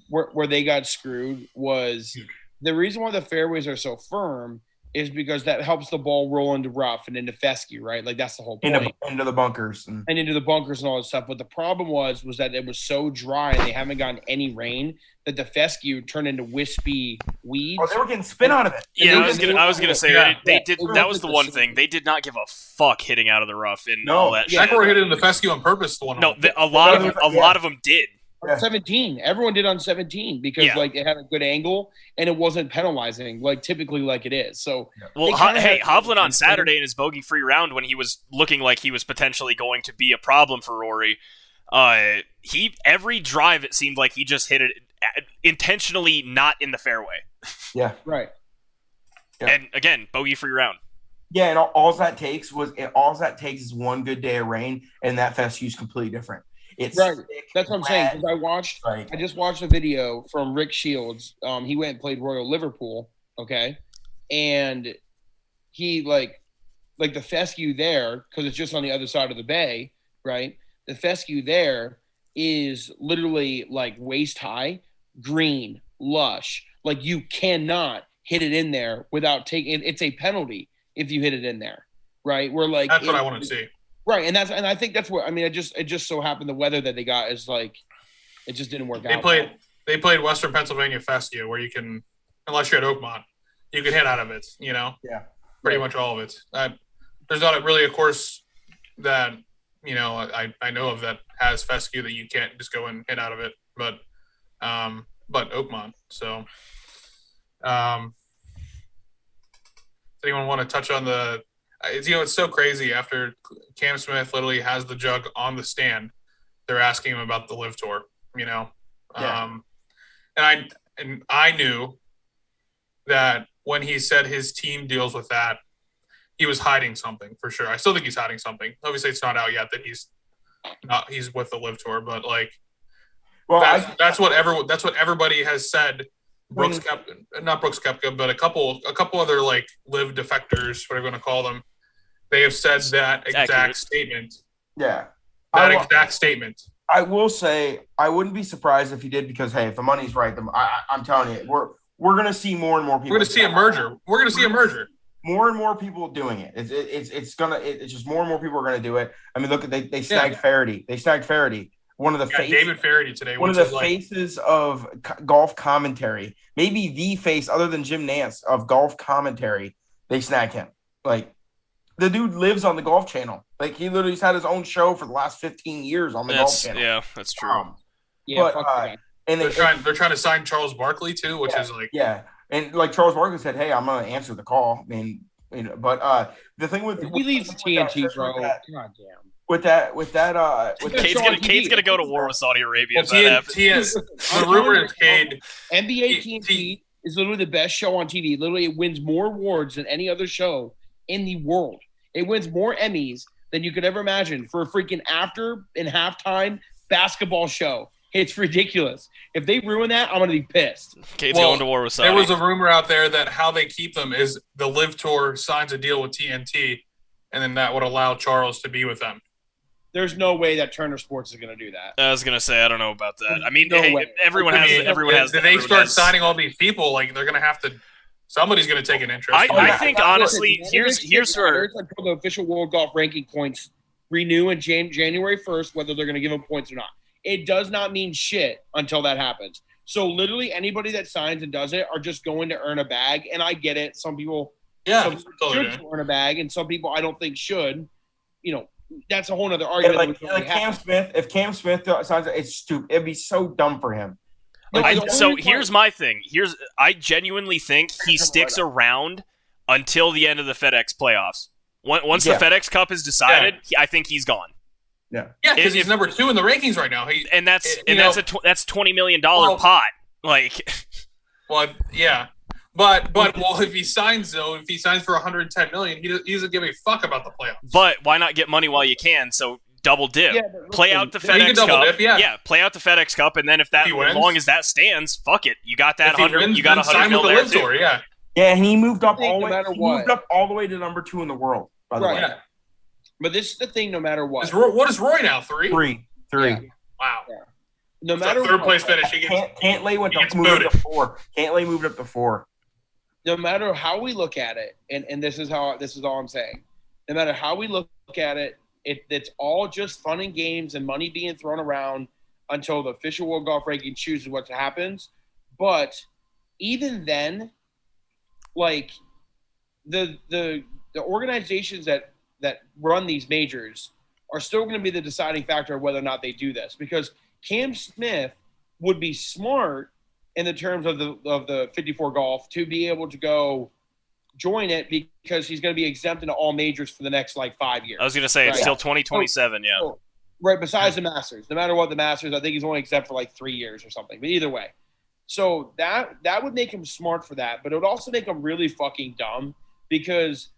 where they got screwed was the reason why the fairways are so firm is because that helps the ball roll into rough and into fescue, right? Like that's the whole point. Into the bunkers. And into the bunkers and all that stuff. But the problem was that it was so dry and they haven't gotten any rain that the fescue turned into wispy weeds. Oh, they were getting spin out of it. Yeah, I was gonna say they did. That was the one thing they did not give a fuck hitting out of the rough and all that. Shit. McElroy hit it in the fescue on purpose. A lot of them did. 17. Everyone did on 17 because like it had a good angle and it wasn't penalizing like typically like it is. So Hovland on Saturday in his bogey-free round when he was looking like he was potentially going to be a problem for Rory, every drive it seemed like he just hit it intentionally not in the fairway. Yeah, right. Yeah. And again, bogey-free round. Yeah, and all that takes is one good day of rain, and that fescue is completely different. It's right. That's what I'm saying. Because I just watched a video from Rick Shields. He went and played Royal Liverpool. Okay, and he like the fescue there because it's just on the other side of the bay, right? The fescue there is literally like waist high, green, lush. Like you cannot hit it in there without taking. It's a penalty if you hit it in there, right? We're like that's what I want to see. Right, and I think that's what I mean. It just so happened the weather that they got is like it just didn't work out. They played Western Pennsylvania fescue where you can, unless you're at Oakmont, you can hit out of it. You know, pretty much all of it. There's not really a course that I know of that has fescue that you can't just go and hit out of it, but Oakmont. So, does anyone want to touch on the? It's so crazy. After Cam Smith literally has the jug on the stand, they're asking him about the Live Tour. And I knew that when he said his team deals with that, he was hiding something for sure. I still think he's hiding something. Obviously, it's not out yet that he's with the Live Tour, but like, that's what everybody has said. Not Brooks Koepka, but a couple other like live defectors, what I'm going to call them. They have said that exact statement. Yeah, exact statement. I will say I wouldn't be surprised if he did because hey, if the money's right, I'm telling you, we're gonna see more and more people. We're gonna see a merger. We're gonna see a merger. More and more people doing it. It's just more and more people are gonna do it. I mean, look at they snagged Faraday. They snagged Faraday. One of the David Faraday today. One of the faces of golf commentary, maybe the face other than Jim Nantz of golf commentary. They snagged him. Like the dude lives on the Golf Channel. Like he literally's had his own show for the last 15 years on the Golf Channel. Yeah, that's true. And they're trying to sign Charles Barkley too, which is like and like Charles Barkley said, hey, I'm gonna answer the call. I mean, but the thing with he leaves TNT, bro. God damn. With that, Cade's gonna go to war with Saudi Arabia. The rumor is Cade. NBA TNT is literally the best show on TV. Literally, it wins more awards than any other show in the world. It wins more Emmys than you could ever imagine for a freaking after and halftime basketball show. It's ridiculous. If they ruin that, I'm going to be pissed. Cade's going to war with Saudi. There was a rumor out there that how they keep them is the Live Tour signs a deal with TNT, and then that would allow Charles to be with them. There's no way that Turner Sports is going to do that. I was going to say, I don't know about that. I mean, everyone has. If they start signing all these people, like they're going to have to. Somebody's going to take an interest. I think honestly, here's where until the official World Golf ranking points renew in January 1st, whether they're going to give them points or not. It does not mean shit until that happens. So literally anybody that signs and does it are just going to earn a bag. And I get it. Some people should earn a bag and some people I don't think should. You know, that's a whole other argument. Like Cam Smith, if Cam Smith signs it, it's stupid. It'd be so dumb for him. Here's my thing. I genuinely think he sticks around until the end of the FedEx playoffs. Once the FedEx Cup is decided, I think he's gone. Yeah, because he's number 2 in the rankings right now. That's $20 million pot. Like, well, yeah, but if he signs for $110 million, he doesn't give a fuck about the playoffs. But why not get money while you can? So double dip. Yeah, play out the FedEx Cup. Dip, play out the FedEx Cup, and then if as long as that stands, fuck it. You got that $100. You got $100 million there too. Tour, yeah. Yeah, and he moved up all the way. He moved up all the way to number 2 in the world. By the way. Yeah. But this is the thing. No matter what. What is Roy now? 3. 3. Wow. Yeah. No matter third place finish. Cantlay moved up to 4. Cantlay moved up to 4. No matter how we look at it, and this is all I'm saying. No matter how we look at it, it's all just fun and games and money being thrown around until the official World Golf Ranking chooses what happens. But even then, like the organizations that run these majors are still going to be the deciding factor of whether or not they do this, because Cam Smith would be smart in the terms of the 54 golf to be able to go join it because he's going to be exempt into all majors for the next 5 years. I was going to say it's till 2027. Right. Besides the Masters, no matter what the Masters, I think he's only exempt for 3 years or something, but either way. So that would make him smart for that, but it would also make him really fucking dumb because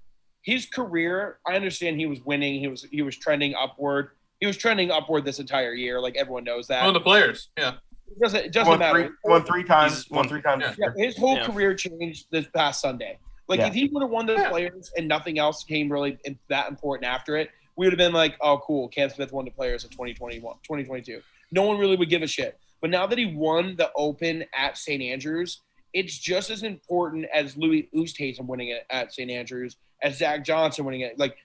his career, I understand he was winning. He was trending upward. He was trending upward this entire year. Like everyone knows that. One of the players, yeah. It doesn't matter. Won three times. Yeah, his whole career changed this past Sunday. If he would have won the players and nothing else came really that important after it, we would have been like, oh, cool. Cam Smith won the players in 2022. No one really would give a shit. But now that he won the Open at St. Andrews, it's just as important as Louis Oosthuizen winning it at St. Andrews, as Zach Johnson winning it. Like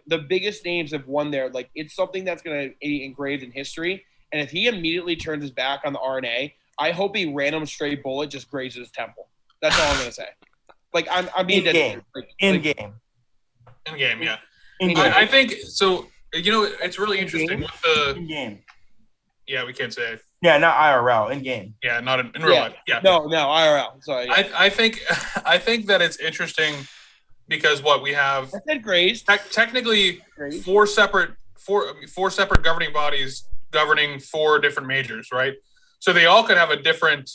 the biggest names have won there. Like it's something that's going to be engraved in history. And if he immediately turns his back on the RNA, I hope a random stray bullet just grazes his temple. That's all I'm going to say. I'm being in game, yeah. I think so. It's really interesting with the in game. Yeah, we can't say it. Yeah, not IRL, in game. Yeah, not in real life. Yeah. No, IRL. Sorry. Yeah. I think that it's interesting because we have I said grazed. Technically four separate governing bodies governing 4 different majors, right? So they all could have a different.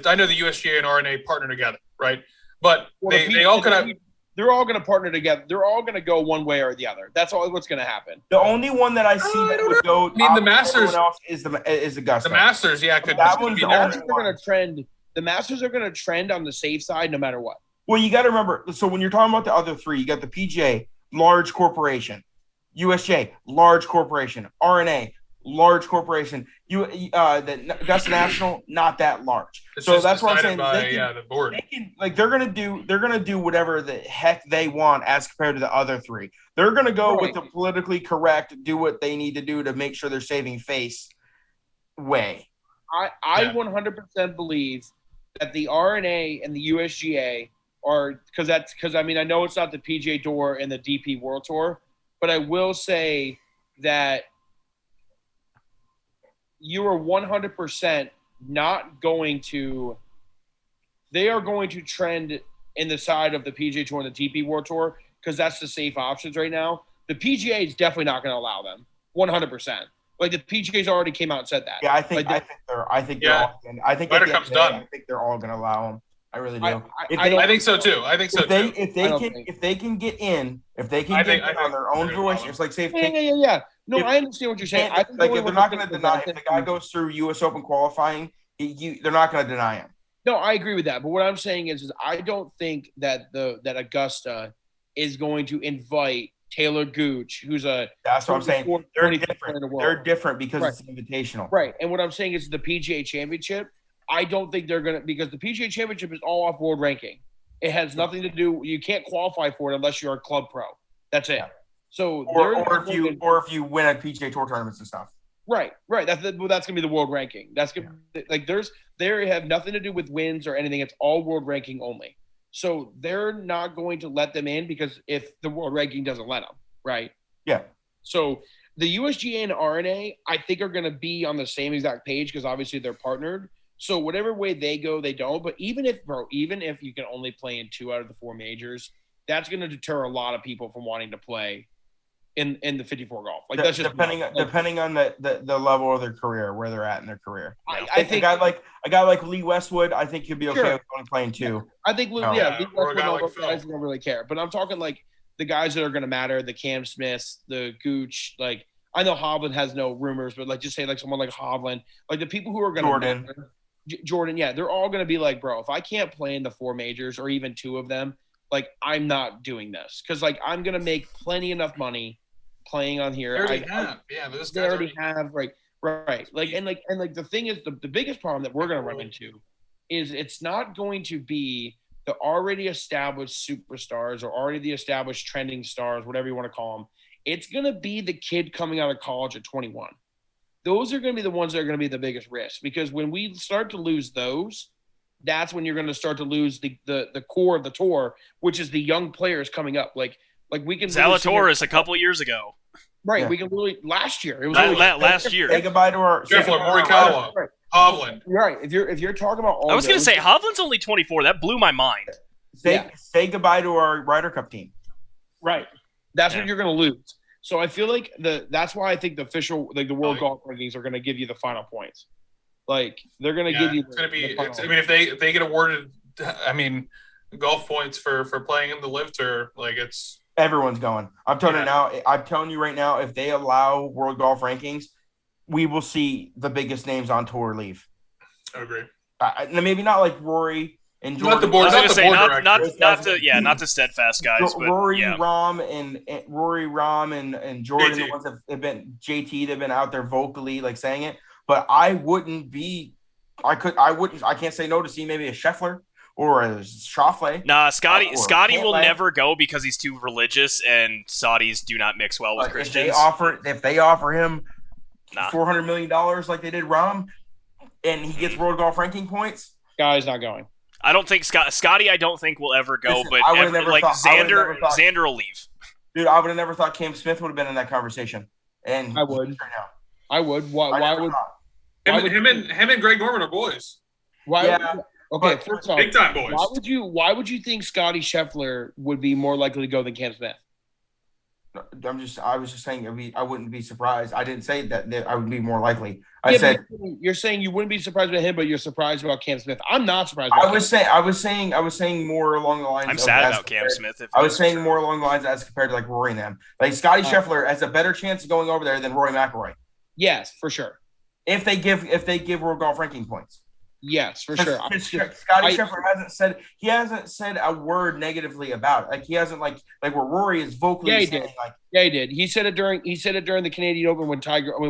I know the USGA and RNA partner together, right? But they all could have. They're all going to partner together. They're all going to go one way or the other. That's all what's going to happen. The only one that I see that would go. The Masters else is Augusta. The Masters, yeah, could. That one's the Masters are going to trend. The Masters are going to trend on the safe side no matter what. Well, you got to remember. So when you're talking about the other 3, you got the PGA, large corporation, USJ, large corporation, RNA, large corporation. The Augusta National, not that large. It's So just that's what I'm decided saying. by, the board. They can, like, they're gonna do whatever the heck they want as compared to the other three. They're gonna go with the politically correct, do what they need to do to make sure they're saving face way. I 100% believe that the RNA and the USGA are because I mean I know it's not the PGA Tour and the DP World Tour, but I will say that you are 100% not going to. They are going to trend in the side of the PGA Tour and the DP World Tour because that's the safe options right now. The PGA is definitely not going to allow them 100%. Like the PGA's already came out and said that. Yeah, I think Ryder Cup's done. I think they're all gonna allow them. I really do. I think so too. If they can get in on their own fruition, it's like safe. Yeah. No, I understand what you're saying. I think like if they're not going to deny, if the guy goes through U.S. Open qualifying, they're not going to deny him. No, I agree with that. But what I'm saying is I don't think that that Augusta is going to invite Taylor Gooch, who's that's what I'm saying. They're different. They're different because it's invitational. Right. And what I'm saying is the PGA Championship, I don't think they're going to – because the PGA Championship is all off world ranking. It has nothing to do – you can't qualify for it unless you're a club pro. That's it. So or if you win at PGA Tour tournaments and stuff. Right. That's going to be the world ranking. That's going to like they have nothing to do with wins or anything. It's all world ranking only. So they're not going to let them in because if the world ranking doesn't let them, right? Yeah. So the USGA and RNA, I think, are going to be on the same exact page because obviously they're partnered. So whatever way they go, they don't. But even if you can only play in 2 out of the 4 majors, that's going to deter a lot of people from wanting to play in the 54 golf. Like that's just depending on the level of their career, where they're at in their career. I think a guy like Lee Westwood, I think he'll be okay with only playing 2. I think Lee Westwood, guys don't really care. But I'm talking like the guys that are going to matter, the Cam Smiths, the Gooch. Like I know Hovland has no rumors, but like just say like someone like Hovland, like the people who are going to matter, Jordan, yeah, they're all going to be like, bro, if I can't play in the 4 majors or even 2 of them, like I'm not doing this because like I'm going to make plenty enough money playing on here. Those guys already have right. Like the thing is the biggest problem that we're going to run into is it's not going to be the already established superstars or already the established trending stars, whatever you want to call them. It's going to be the kid coming out of college at 21. Those are going to be the ones that are going to be the biggest risk because when we start to lose those, that's when you're going to start to lose the core of the tour, which is the young players coming up. Like we can Zalatoris a couple years ago. Right. Yeah. We can literally last year. It was last year. Say goodbye to our Scheffler, Morikawa, Hovland. Right. If you're talking about all I was going to say Hovland's only 24. That blew my mind. Say goodbye to our Ryder Cup team. Right. That's what you're going to lose. So I feel like that's why I think the official the World Golf Rankings are going to give you the final points. Like they're going to give you. It's going to be. If they get awarded, golf points for playing in the Live Tour, like it's. Everyone's going. I'm telling you right now, if they allow World Golf Rankings, we will see the biggest names on tour leave. I agree. Maybe not like Rory and Jordan. Not the board. Not the steadfast guys. But Rory, Rahm, and Jordan, JT. The ones that have been JT. They've been out there vocally like saying it. But I can't say no to see maybe a Scheffler or a Schauffele. Nah, Scotty will never go because he's too religious, and Saudis do not mix well with Christians. If they offer him $400 million like they did Rahm, and he gets World Golf Ranking points, guy's not going. I don't think Scotty. I don't think will ever go. Listen, but Xander will leave. Dude, I would have never thought Cam Smith would have been in that conversation. And I would. Right now. I would. Why would? Him and Greg Norman are boys. Why? Yeah. Okay, first off, big time boys. Why would you think Scotty Scheffler would be more likely to go than Cam Smith? I was just saying I wouldn't be surprised. I didn't say that I would be more likely. I said you're saying you wouldn't be surprised about him, but you're surprised about Cam Smith. I'm not surprised. I was saying more along the lines. I'm sad about Cam Smith. I was saying more along the lines as compared to like Rory and them. Like Scotty Scheffler has a better chance of going over there than Rory McIlroy. Yes, for sure. If they give World Golf Ranking points. Yes, for sure. Scotty Scheffler hasn't said a word negatively about it. Like he hasn't like where Rory is vocally Yeah, he saying did. like Yeah, he did. He said it during the Canadian Open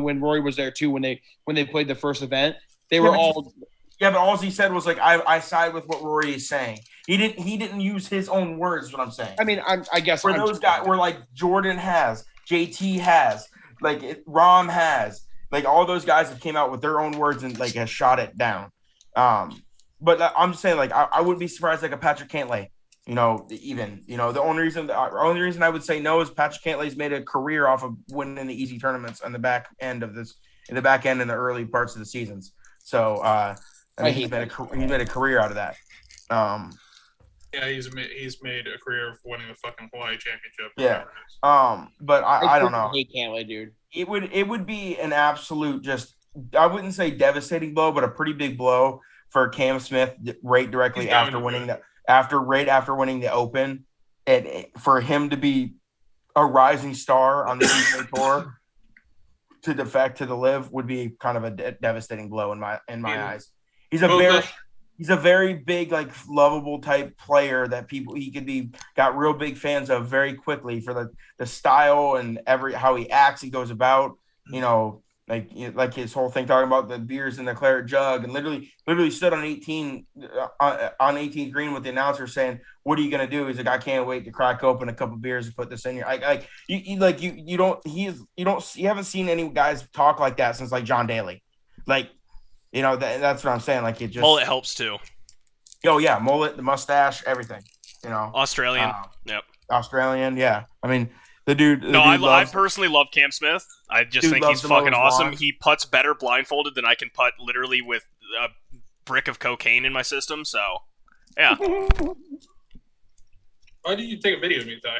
when Rory was there too, when they played the first event. They were all yeah, but all he said was like I side with what Rory is saying. He didn't use his own words. Is what I'm saying. I mean, I guess where those guys were like Jordan has, JT has, like Rom has, like all those guys have came out with their own words and like has shot it down. But I'm just saying, like, I wouldn't be surprised, like a Patrick Cantlay, the only reason I would say no is Patrick Cantlay's made a career off of winning the easy tournaments on the back end in the early parts of the seasons. So, he's made a career out of that. Yeah, he's made a career of winning the fucking Hawaii Championship. Yeah. But I don't know. I hate Cantlay, dude. It would be an absolute I wouldn't say devastating blow, but a pretty big blow for Cam Smith right directly after winning the Open, and for him to be a rising star on the PGA Tour to defect to the Live would be kind of a devastating blow in my eyes. He's a very big, like lovable type player that got real big fans of very quickly for the style and how he acts and goes about, like his whole thing talking about the beers in the claret jug, and literally stood on 18th green with the announcer saying, "What are you gonna do?" He's like, "I can't wait to crack open a couple beers and put this in here." You haven't seen any guys talk like that since like John Daly, like. That's what I'm saying. Like it just mullet helps too. Oh yeah, mullet, the mustache, everything. Australian. Yep. Australian. Yeah. I mean, the dude. I personally love Cam Smith. I just think he's fucking awesome. He putts better blindfolded than I can putt literally with a brick of cocaine in my system. So, yeah. Why did you take a video of me, Ty?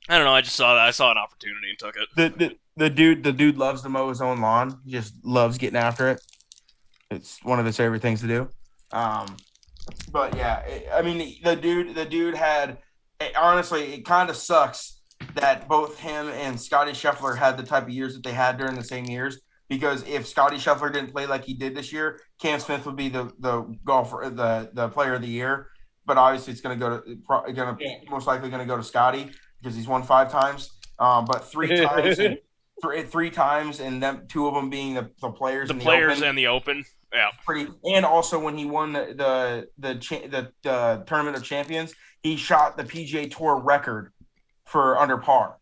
I don't know. I just saw that. I saw an opportunity and took it. The dude loves to mow his own lawn. He just loves getting after it. It's one of his favorite things to do. But yeah, the dude had, honestly, it kind of sucks that both him and Scotty Scheffler had the type of years that they had during the same years, because if Scotty Scheffler didn't play like he did this year, Cam Smith would be the golfer, the player of the year. But obviously it's most likely going to go to Scotty because he's won 5 times. But 3 times, three times, and them 2 of them being the players. The players and the Open. Yeah. And also when he won the Tournament of Champions, he shot the PGA Tour record for under par.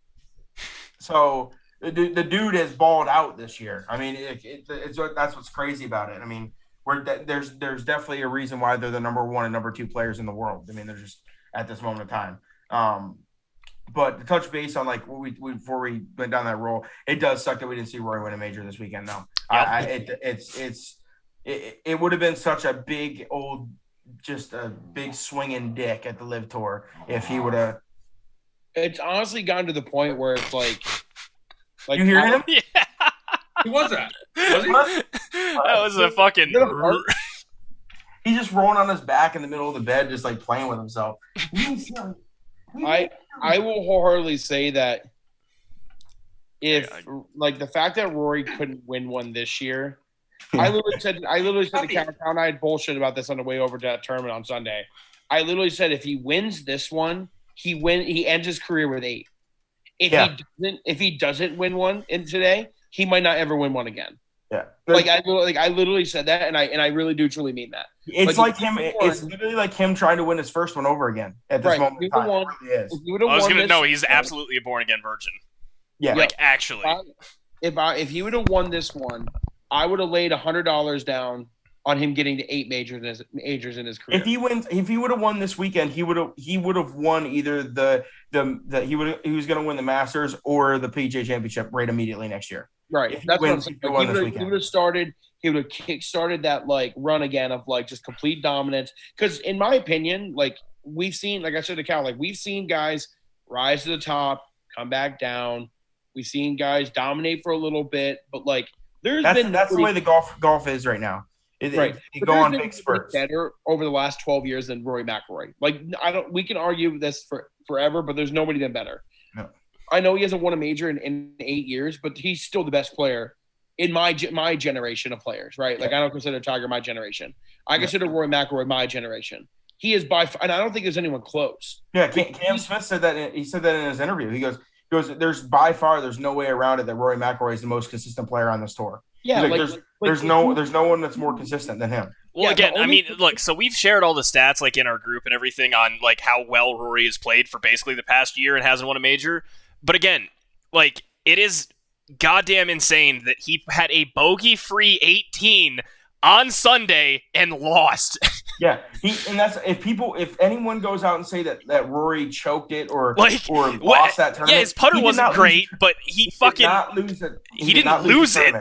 So the dude has balled out this year. I mean, that's what's crazy about it. I mean, there's definitely a reason why they're the number 1 and number 2 players in the world. I mean, they're just at this moment of time. But to touch base on like before we went down that roll, it does suck that we didn't see Rory win a major this weekend. No, it would have been such a big swinging dick at the Live Tour if he would have. It's honestly gotten to the point where it's like you hear him? Yeah. Who was that? Was he? That was a fucking. He's just rolling on his back in the middle of the bed, just like playing with himself. I will wholeheartedly say that if like the fact that Rory couldn't win one this year, I literally said to Countdown, I had bullshit about this on the way over to that tournament on Sunday. I literally said if he wins this one, he ends his career with 8. If he doesn't win one in today, he might not ever win one again. Yeah. I literally said that, and I really do truly mean that. It's like him. It's literally like him trying to win his first one over again at this moment in time. It really is. He's absolutely a born again virgin. Yeah. Like actually. If he would have won this one, I would have laid $100 down on him getting to 8 majors in his career. If he would have won this weekend, he would have won either he was going to win the Masters or the PGA Championship right immediately next year. Right. That's what I'm saying. He would have started. He would have kick-started that like run again of like just complete dominance. Because in my opinion, like we've seen, like I said to Cal, like we've seen guys rise to the top, come back down. We've seen guys dominate for a little bit, but like that's the way the golf is right now. Right. They go on big spurts. Better over the last 12 years than Rory McIlroy. Like we can argue this forever, but there's nobody been better. No. I know he hasn't won a major in 8 years, but he's still the best player in my generation of players, right? Like I don't consider Tiger my generation. I consider Rory McIlroy my generation. He is and I don't think there's anyone close. Yeah, Cam Smith said that. He said that in his interview. He goes, there's no way around it that Rory McIlroy is the most consistent player on this tour. Yeah, there's no one that's more consistent than him. Well, again, I mean, look, so we've shared all the stats like in our group and everything on like how well Rory has played for basically the past year and hasn't won a major. But again, like it is goddamn insane that he had a bogey-free 18 on Sunday and lost. Yeah, and that's if anyone goes out and say that Rory choked it or lost that tournament. Yeah, his putter wasn't great, but he fucking he didn't lose it.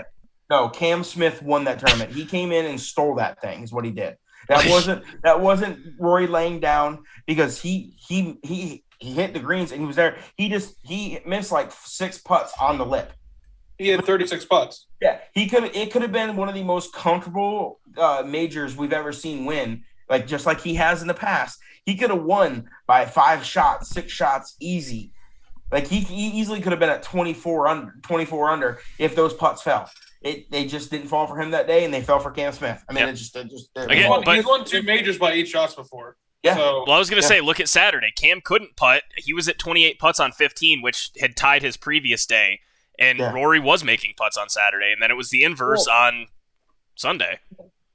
No, Cam Smith won that tournament. He came in and stole that thing. Is what he did. That wasn't Rory laying down because he hit the greens and he was there. He missed like 6 putts on the lip. He had 36 putts. Yeah, it could have been one of the most comfortable majors we've ever seen win. Like just like he has in the past, he could have won by 5 shots, 6 shots, easy. Like he easily could have been at 24 under if those putts fell. They just didn't fall for him that day, and they fell for Cam Smith. I mean, he's won 2 majors by 8 shots before. Yeah. So, well, I was going to say, look at Saturday. Cam couldn't putt. He was at 28 putts on 15, which had tied his previous day. And Rory was making putts on Saturday, and then it was the inverse on Sunday.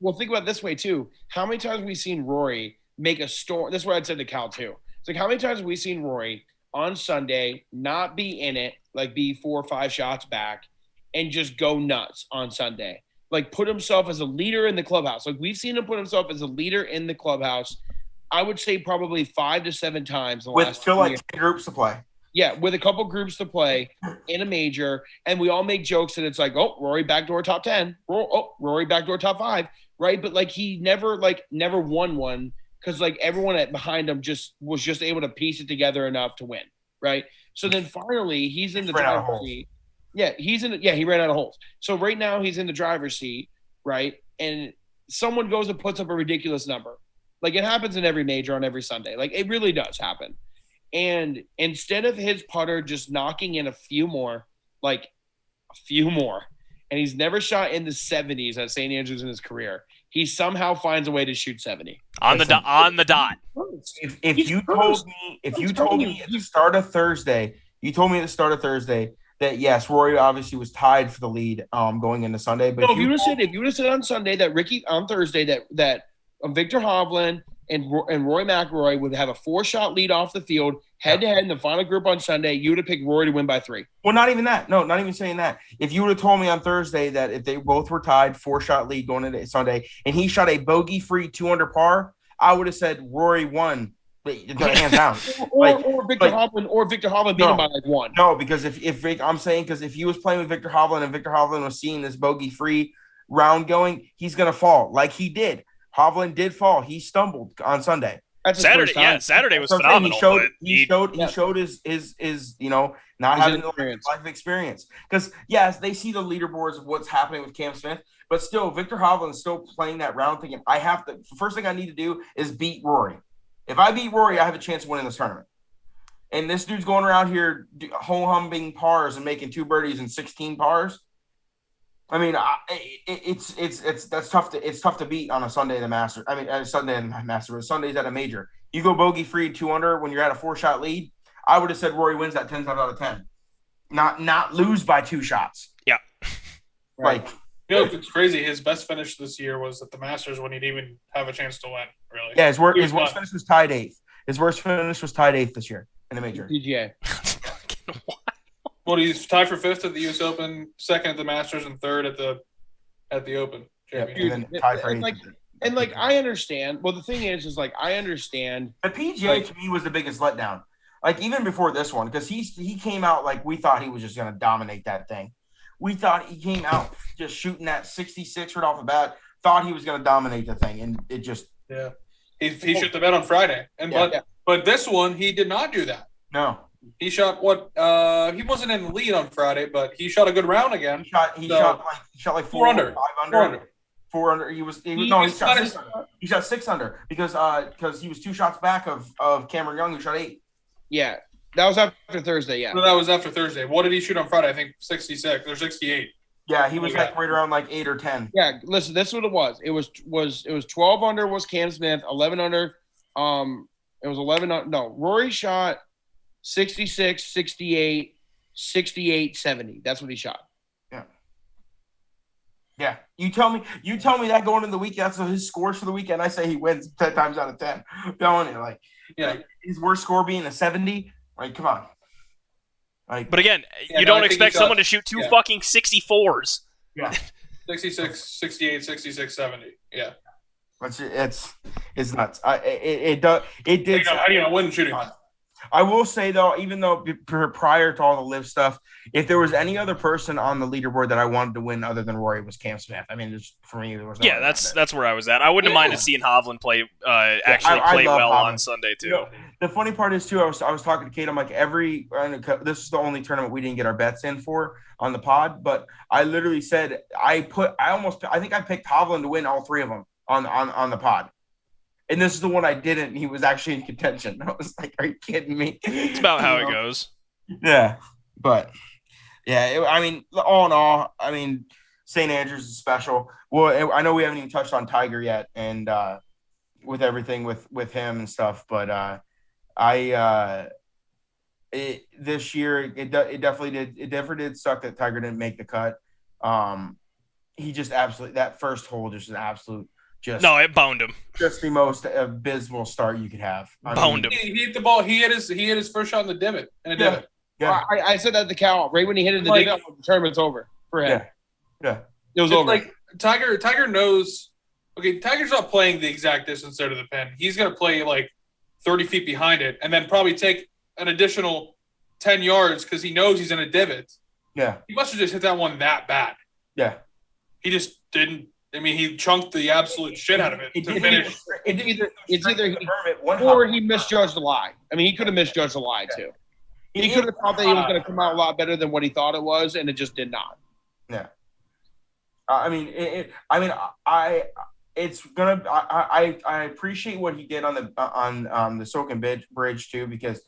Well, think about it this way, too. How many times have we seen Rory make a storm? This is what I'd said to Cal, too. It's like, how many times have we seen Rory on Sunday not be in it, like be 4 or 5 shots back, and just go nuts on Sunday? Like, put himself as a leader in the clubhouse. Like, we've seen him put himself as a leader in the clubhouse, I would say probably 5 to 7 times in the last 2 years. 10 groups to play. Yeah, with a couple groups to play in a major, and we all make jokes that it's like, oh, Rory backdoor top 10, Rory backdoor top 5, right? But like he never won one because like everyone behind him was just able to piece it together enough to win, right? So then finally he's in the driver's seat. Yeah, he ran out of holes. So right now he's in the driver's seat, right? And someone goes and puts up a ridiculous number. Like it happens in every major on every Sunday. Like it really does happen. And instead of his putter just knocking in a few more, and he's never shot in the 70s at St. Andrews in his career, he somehow finds a way to shoot 70 on the dot. If you told me at the start of Thursday that yes, Rory obviously was tied for the lead going into Sunday, but no, if you would have said on Sunday that on Thursday that Victor Hovland and Rory McIlroy would have a 4-shot lead off the field, head-to-head in the final group on Sunday, you would have picked Rory to win by 3. Well, not even that. No, not even saying that. If you would have told me on Thursday that if they both were tied, 4-shot lead going into Sunday, and he shot a bogey-free 2 under par, I would have said Rory won, hands down. or Victor Hovland beat him by like 1. No, because if he was playing with Victor Hovland and Victor Hovland was seeing this bogey-free round going, he's going to fall like he did. Hovland did fall. He stumbled on Sunday. Saturday was phenomenal. He showed his not having life experience. Because yes, they see the leaderboards of what's happening with Cam Smith, but still, Victor Hovland is still playing that round, thinking the first thing I need to do is beat Rory. If I beat Rory, I have a chance of winning this tournament. And this dude's going around here humping pars and making 2 birdies and 16 pars. I mean, that's tough to beat on a Sunday at a Masters. I mean, Sunday at a Masters, Sundays at a major. You go bogey free 2 under when you're at a 4-shot lead. I would have said Rory wins that 10 times out of 10, not lose by 2 shots. Yeah, like it's crazy. His best finish this year was at the Masters when he didn't even have a chance to win. Really? Yeah, his worst finish was tied 8th. His worst finish was tied 8th this year in the major. PGA. Well, he's tied for 5th at the U.S. Open, 2nd at the Masters, and 3rd at the Open. Yeah, and then tied for 8th. And I understand. Well, the thing is I understand. The PGA to me was the biggest letdown. Like even before this one, because he came out like we thought he was just going to dominate that thing. We thought he came out just shooting that 66 right off the bat. Thought he was going to dominate the thing, and it just he shot the bet on Friday, but this one he did not do that. No. He shot he wasn't in the lead on Friday, but he shot a good round again. He shot like 4 under, 5 under. 4 under. He shot 6 under because he was 2 shots back of Cameron Young, who shot 8. Yeah. That was after Thursday, yeah. So that was after Thursday. What did he shoot on Friday? I think 66 or 68. Yeah, he was Okay. like right around like 8 or 10. Yeah, listen, this is what it was. It was 12 under was Cam Smith, 11 under. It was 11. No, Rory shot 66, 68, 68, 70. That's what he shot. Yeah, you tell me that going into the week, that's his scores for the weekend. I say he wins 10 times out of 10. I'm telling you, like his worst score being a 70. Like, come on. Like, But again, Yeah, you no, don't I think expect he someone does. to shoot two Yeah. fucking 64s. yeah, 66, 68, 66, 70. Yeah. it's nuts. It did. How do you know when shooting? I will say though, even though prior to all the live stuff, if there was any other person on the leaderboard that I wanted to win other than Rory, it was Cam Smith. I mean, just for me, there was no Yeah, way that's around it. that's where I was at. I wouldn't have minded seeing Hovland play actually I play love well on Hovland. Sunday too. You know, the funny part is too, I was talking to Kate. I'm like, this is the only tournament we didn't get our bets in for on the pod, but I literally said I think I picked Hovland to win all three of them on the pod. And this is the one I didn't. He was actually in contention. I was like, "Are you kidding me?" It's about how it goes. Yeah, but yeah, I mean, all in all, I mean, St. Andrews is special. Well, I know we haven't even touched on Tiger yet, and with everything with him and stuff, but this year it definitely did suck that Tiger didn't make the cut. He just absolutely, that first hole just an absolute. No, it boned him. Just the most abysmal start you could have. Boned him. He hit the ball. He hit his first shot in the divot. Yeah. I said that to Cal right when he hit it in the Like- divot, the tournament's over for him. Yeah. It was It's over. like Tiger knows. Okay, Tiger's not playing the exact distance there to the pin. He's gonna play like 30 feet behind it, and then probably take an additional 10 yards because he knows he's in a divot. Yeah. He must have just hit that one that bad. Yeah. He just didn't. I mean, he chunked the absolute shit out of it to finish. It's either he or he misjudged the lie. I mean, he could have misjudged the lie too. He could have thought that he was going to come out a lot better than what he thought it was, and it just did not. Yeah. I mean, it's gonna. I appreciate what he did on the Soken Bridge too, because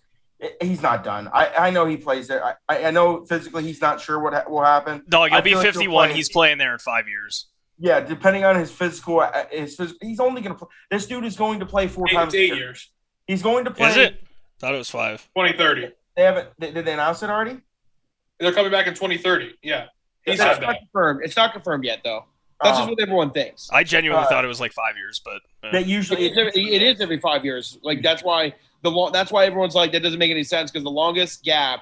he's not done. I know he plays there. I know physically he's not sure what will happen. Dog, I he'll be feel like he'll 51. play- He's playing there in 5 years. Yeah, depending on his physical, he's only going to play. This dude is going to play 4 times. It's 8 years. He's going to play. Is it? Thought it was 5. 2030. They haven't. Did they announce it already? They're coming back in 2030. Yeah. He It's said not that. confirmed. It's not confirmed yet, though. That's just what everyone thinks. I genuinely thought it was like 5 years, but That usually It is every 5 years. Like that's why that's why everyone's like that doesn't make any sense because the longest gap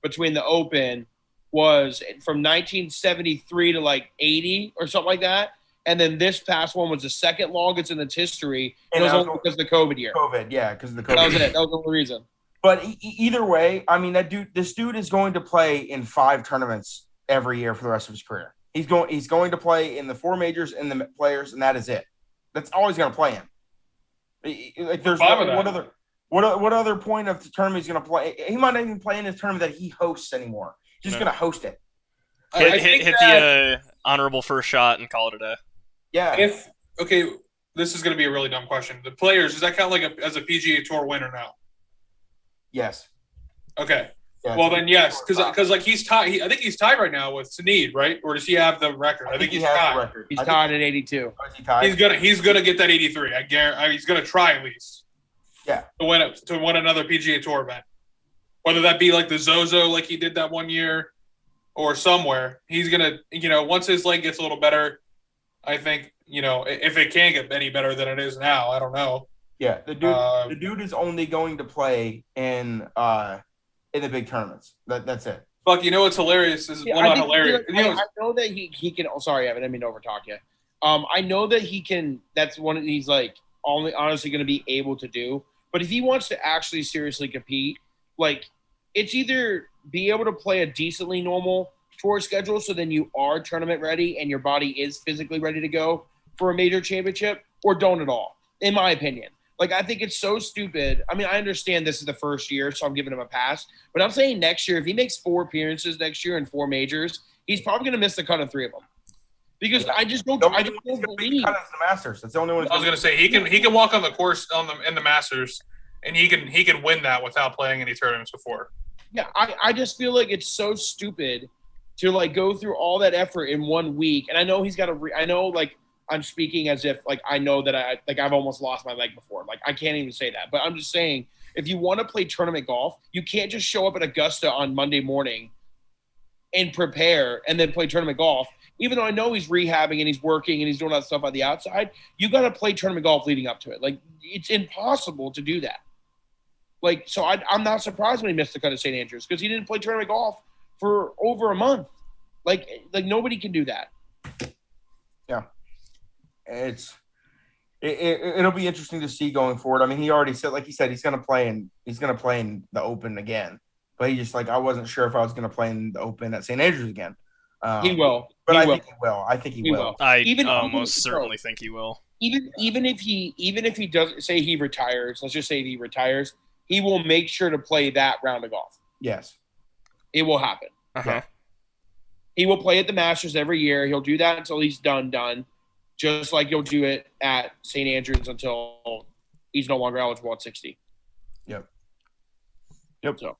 between the Open was from 1973 to like 80 or something like that, and then this past one was the second longest in its history. And It was that was only because of the COVID year. COVID. Yeah, because of the COVID. That was it. That was the only reason. But either way, I mean, this dude is going to play in 5 tournaments every year for the rest of his career. He's going to play in the 4 majors and the players, and that is it. That's all he's going to play in. Like, there's what other point of the tournament he's going to play? He might not even play in his tournament that he hosts anymore. He's just going to host it. hit the honorable first shot and call it a day. Yeah. This is going to be a really dumb question. The players, does that count like as a PGA Tour winner now? Yes. Okay. Yeah, Well, it's- then yes, because like he's tied. I think he's tied right now with Snead, right? Or does he have the record? I think he's has tied. the record. He's I think- tied at 82. Is he tied? He's gonna get that 83. I guarantee. He's gonna try at least. Yeah. To win another PGA Tour event, whether that be like the Zozo, like he did that one year, or somewhere. He's gonna, once his leg gets a little better, I think, if it can get any better than it is now, I don't know. Yeah, the dude is only going to play in the big tournaments. That's it. Fuck, what's hilarious is Yeah, well, not think- hilarious. I know that he can. Oh, sorry, Evan. I didn't mean to overtalk you. I know that he can. That's one of these like only honestly going to be able to do. But if he wants to actually seriously compete, like it's either be able to play a decently normal tour schedule, so then you are tournament ready and your body is physically ready to go for a major championship, or don't at all. In my opinion. Like, I think it's so stupid. I mean, I understand this is the first year, so I'm giving him a pass. But I'm saying next year, if he makes 4 appearances next year in 4 majors, he's probably going to miss the cut on 3 of them. Because I just don't believe. The Masters. That's the only one. I was gonna say he can walk on the course in the Masters, and he can win that without playing any tournaments before. Yeah, I just feel like it's so stupid to like go through all that effort in 1 week. And I know he's got to. I know like I'm speaking as if like I know that I've almost lost my leg before. Like I can't even say that, but I'm just saying if you want to play tournament golf, you can't just show up at Augusta on Monday morning and prepare and then play tournament golf. Even though I know he's rehabbing and he's working and he's doing all that stuff on the outside, you got to play tournament golf leading up to it. Like it's impossible to do that. Like, so I'm not surprised when he missed the cut at St. Andrews because he didn't play tournament golf for over a month. Like nobody can do that. Yeah, it'll be interesting to see going forward. I mean, he already said, like he said, he's gonna play in the Open again. But he just like I wasn't sure if I was gonna play in the Open at St. Andrews again. He will, but I think he will. I think he will. I almost certainly think he will. Even if he doesn't say he retires, let's just say he retires, he will make sure to play that round of golf. Yes, it will happen. Uh-huh. He will play at the Masters every year. He'll do that until he's done. Just like he'll do it at St. Andrews until he's no longer eligible at 60. Yep. So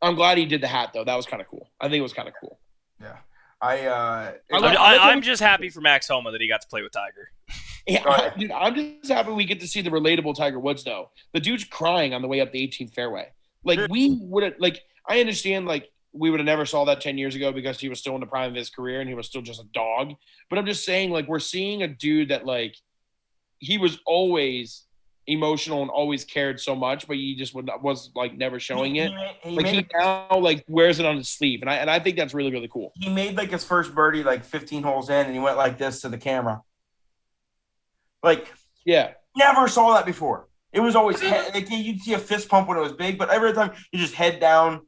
I'm glad he did the hat though. That was kind of cool. I think it was kind of cool. Yeah. I'm just happy for Max Homa that he got to play with Tiger. Yeah, dude, I'm just happy we get to see the relatable Tiger Woods though. The dude's crying on the way up the 18th fairway. Like we would have, like I understand, like we would have never saw that 10 years ago because he was still in the prime of his career and he was still just a dog. But I'm just saying, like we're seeing a dude that like he was always emotional and always cared so much, but he just was like never showing it. He now like wears it on his sleeve, and I think that's really really cool. He made like his first birdie like 15 holes in, and he went like this to the camera. Like never saw that before. It was always like you'd see a fist pump when it was big, but every time you just head down.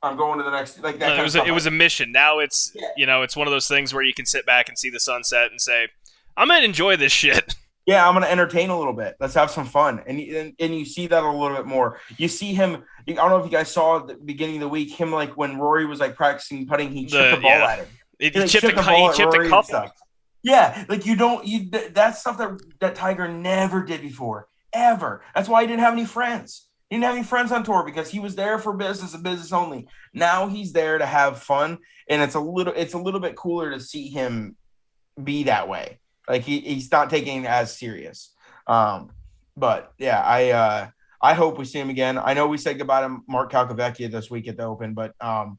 I'm going to the next like that. It was a mission. Now it's it's one of those things where you can sit back and see the sunset and say, I'm gonna enjoy this shit. Yeah, I'm going to entertain a little bit. Let's have some fun. And you see that a little bit more. You see him – I don't know if you guys saw at the beginning of the week, him like when Rory was like practicing putting, he chipped the ball at him. He chipped a couple. Yeah, like that's stuff that Tiger never did before, ever. That's why he didn't have any friends. He didn't have any friends on tour because he was there for business and business only. Now he's there to have fun, and it's a little bit cooler to see him be that way. Like he's not taking it as serious. But yeah, I hope we see him again. I know we said goodbye to Mark Calcavecchia this week at the Open, but I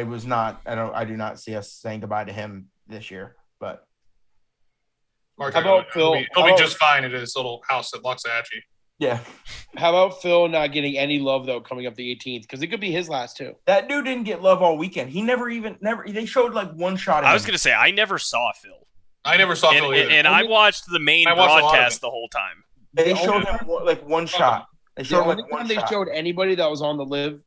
do not see us saying goodbye to him this year. But Mark, he'll be just fine at his little house at Loxahatchee. Yeah. How about Phil not getting any love though coming up the 18th? Because it could be his last too. That dude didn't get love all weekend. He never. They showed like one shot. I was gonna say I never saw Phil. I never saw Phil either. And I watched the main broadcast the whole time. They showed him like one shot. They showed like one shot. They showed anybody that was on the live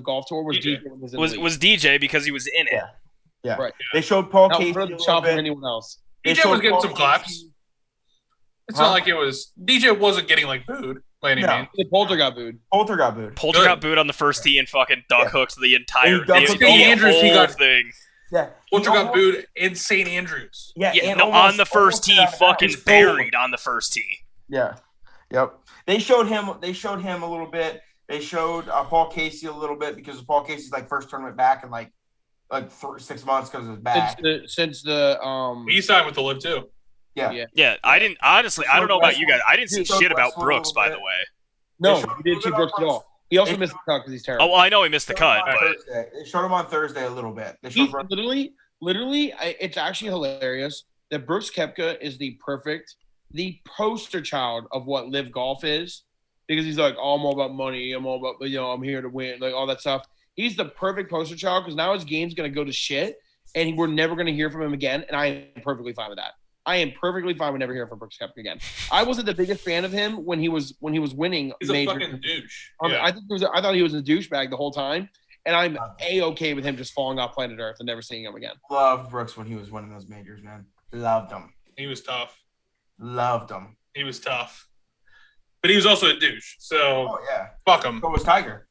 golf tour was DJ. Was DJ because he was in it. Yeah. Right. They showed Paul Casey. Shot from anyone else. DJ was getting some claps. It's not like it was DJ wasn't getting like booed by any means. Poulter got booed. Poulter got booed on the first tee and fucking duck hooked the entire St. Andrews. He got thing. Yeah, Poulter got booed in St. Andrews. On the first tee, fucking buried on the first tee. Yeah, yep. They showed him a little bit. They showed Paul Casey a little bit because Paul Casey's like first tournament back in like 6 months because of his back. Since the he signed with the Live too. Yeah. I didn't honestly. I don't know about you guys. I didn't see shit about Brooks, by the way. No, he didn't see Brooks at all. He also missed the cut because he's terrible. Oh, well, I know he missed the cut, but they showed him on Thursday a little bit. Literally, it's actually hilarious that Brooks Koepka is the poster child of what live golf is, because he's like, oh, I'm all about money. I'm all about, I'm here to win, like all that stuff. He's the perfect poster child because now his game's going to go to shit, and we're never going to hear from him again, and I am perfectly fine with that. I am perfectly fine with never hearing from Brooks Koepka again. I wasn't the biggest fan of him when he was winning. He's a fucking douche. I thought he was a douchebag the whole time, and I'm A-okay with him just falling off planet Earth and never seeing him again. Loved Brooks when he was winning those majors, man. Loved him. He was tough. Loved him. He was tough. But he was also a douche. So fuck him. So was Tiger.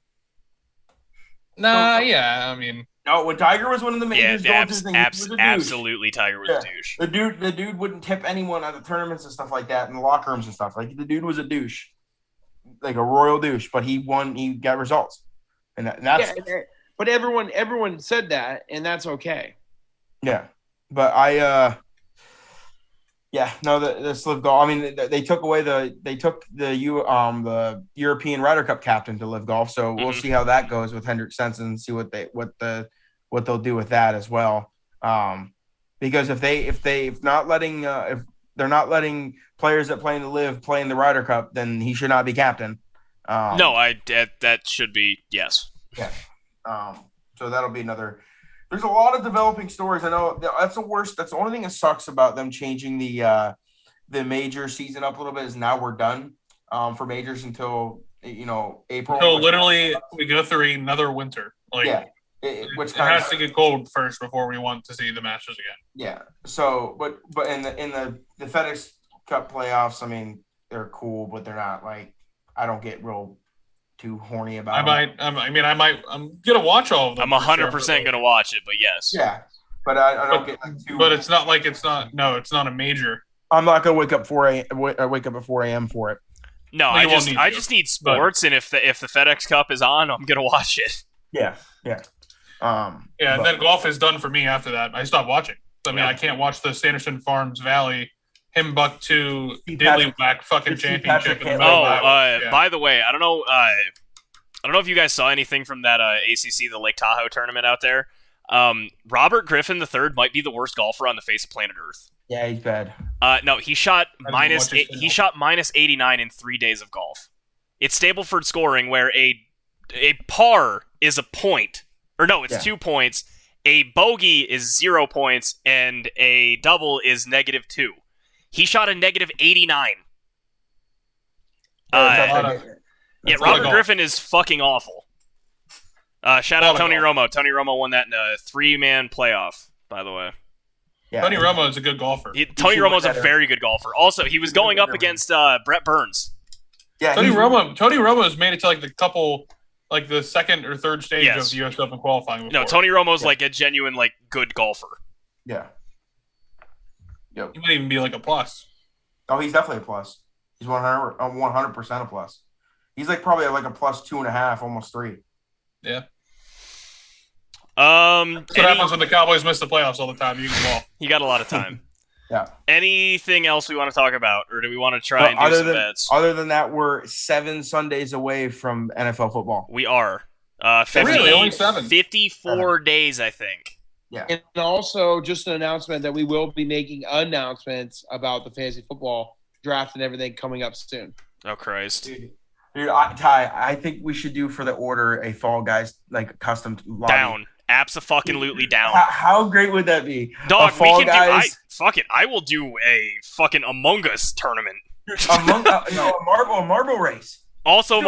Nah, I mean. No, when Tiger was winning the majors, absolutely, Tiger was a douche. The dude wouldn't tip anyone at the tournaments and stuff like that, in the locker rooms and stuff. Like the dude was a douche, like a royal douche. But he won. He got results, and that's But everyone said that, and that's okay. Yeah, but this Live Golf. I mean, they took the European Ryder Cup captain to Live Golf, so we'll see how that goes with Hendrik Stenson and see what they'll do with that as well. Because if they're not letting players that play in the Live play in the Ryder Cup, then he should not be captain. That should be yes. Yeah. So that'll be another. There's a lot of developing stories. I know that's the worst. That's the only thing that sucks about them changing the major season up a little bit is now we're done for majors until April. So literally, we go through another winter. Which has to get cold first before we want to see the matches again. Yeah. So, but in the FedEx Cup playoffs, I mean, they're cool, but they're not like I don't get real too horny about. I'm gonna watch all of them. I'm 100% gonna watch it, but yes. Yeah, but I don't get too. But it's not like it's not. No, it's not a major. I'm not gonna wake up at 4 a.m. for it. No, I just need sports, and if the FedEx Cup is on, I'm gonna watch it. Yeah. And then golf is done for me after that. I stopped watching. I can't watch the Sanderson Farms Valley Timbuktu Diddlywhack fucking championship. By the way, I don't know if you guys saw anything from that ACC, the Lake Tahoe tournament out there. Robert Griffin III might be the worst golfer on the face of planet Earth. Yeah, he's bad. No, he shot minus 89 in 3 days of golf. It's Stableford scoring where a par is a point. Or no, it's 2 points. A bogey is 0 points, and a double is -2. He shot a -89. Robert Griffin is fucking awful. Shout out Tony Romo. Tony Romo won that in a 3-man playoff, by the way. Yeah. Tony Romo is a good golfer. Tony Romo is a very good golfer. Also, he was going up against Brett Burns. Yeah, Tony Romo has made it to the second or third stage of the U.S. Open qualifying before. No, Tony Romo's like a genuine good golfer. Yeah. Yep. He might even be a plus. Oh, he's definitely a plus. He's 100% a plus. He's probably a plus 2.5, almost 3. Yeah. That's what happens when the Cowboys miss the playoffs all the time. You can ball. You got a lot of time. Yeah. Anything else we want to talk about, or do we want to try and do some bets? Other than that, we're 7 Sundays away from NFL football. We are. Really? Only 7? 54 days, I think. Yeah. And also, just an announcement that we will be making announcements about the fantasy football draft and everything coming up soon. Oh, Christ. Dude, Ty, I think we should do for the order a Fall Guys custom lobby. Down. Absolutely down. How great would that be? Dog, we can do. Fuck it. I will do a fucking Among Us tournament. A marble race. Also,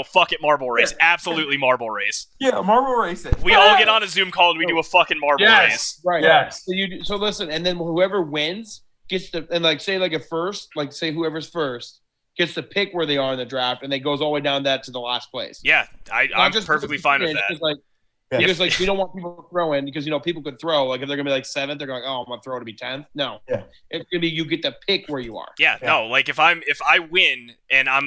fuck it, marble race. Absolutely, marble race. Yeah, marble race. We all get on a Zoom call and we do a fucking marble race. Right. Yes. So listen, and then whoever wins gets to say whoever's first gets to pick where they are in the draft, and it goes all the way down that to the last place. Yeah, I'm perfectly fine with that. Because we don't want people throwing because people could throw if they're gonna be 7th, they're going I'm gonna throw to be 10th. No, it's gonna be you get to pick where you are. Yeah. No, if I win and I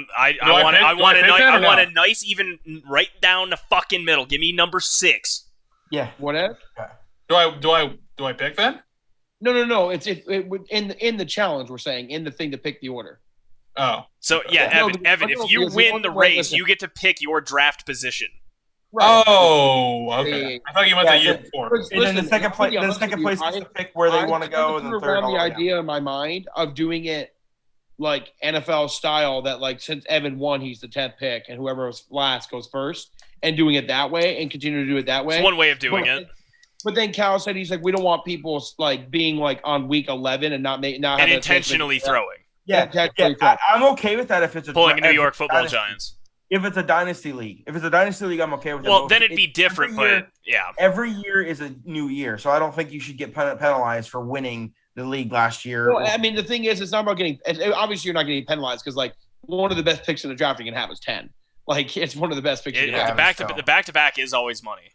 want a nice even right down the fucking middle. Give me number 6. Yeah. Whatever. Do I pick then? No. It's in the challenge we're saying in the thing to pick the order. Oh. So Evan, if you win the race, you get to pick your draft position. Right. Oh, okay. I thought you meant the year before. And then the second place is to pick where they want to go, and the third. The idea in my mind of doing it NFL style, that since Evan won, he's the 10th pick, and whoever was last goes first, and doing it that way, and continue to do it that way. It's one way of doing it. But then Cal said he's we don't want people being on week 11 and not and intentionally throwing. Yeah, I'm okay with that if it's pulling New York Football Giants. If it's a dynasty league, I'm okay with it. Well, then it'd be different, but yeah. Every year is a new year, so I don't think you should get penalized for winning the league last year. Well, I mean, the thing is, it's not about getting. Obviously, you're not getting penalized because one of the best picks in the draft you can have is 10. It's one of the best picks you can have. The back to back is always money.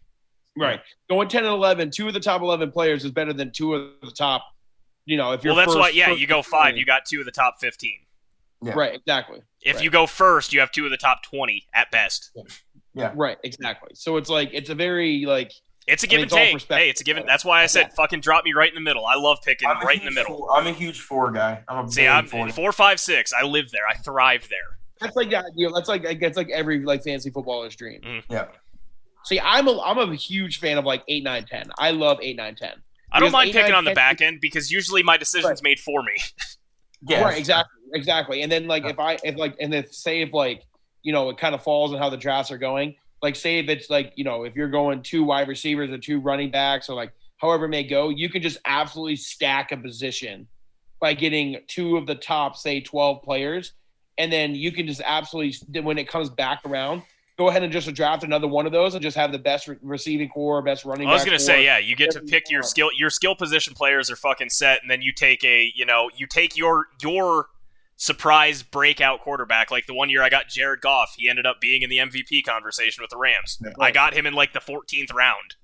Right, going 10 and 11, 2 of the top 11 players is better than 2 of the top. If you're that's why. Yeah, you go 5, you got 2 of the top 15. Yeah. Right, exactly. If you go first, you have 2 of the top 20 at best. Right, exactly. So it's like it's a very like It's a I give mean, and it's all take. perspective. Hey, it's a give and that's why I said fucking drop me right in the middle. I love picking right in the middle. I'm a huge 4 guy. I'm a See, big I'm 4. 4, 5, 6. I live there. I thrive there. that's like that's like every like fantasy footballer's dream. Yeah. See, I'm a huge fan of like 8, 9, 10. I love 8, 9, 10. I don't Because mind 8, picking 9, on the 10 back end because usually my decision's made for me. Yeah. Right, exactly. And then like if like you know it kind of falls on how the drafts are going. Like say if it's like, you know, if you're going 2 wide receivers or 2 running backs or like however it may go, you can just absolutely stack a position by getting 2 of the top, say 12 players. And then you can just absolutely, when it comes back around, go ahead and just draft another one of those and just have the best receiving core, best running back. I was gonna say, core. yeah, you get to pick your skill position players are fucking set, and then you take your surprise breakout quarterback. Like the one year I got Jared Goff, he ended up being in the MVP conversation with the Rams. Yeah. I got him in like the 14th round.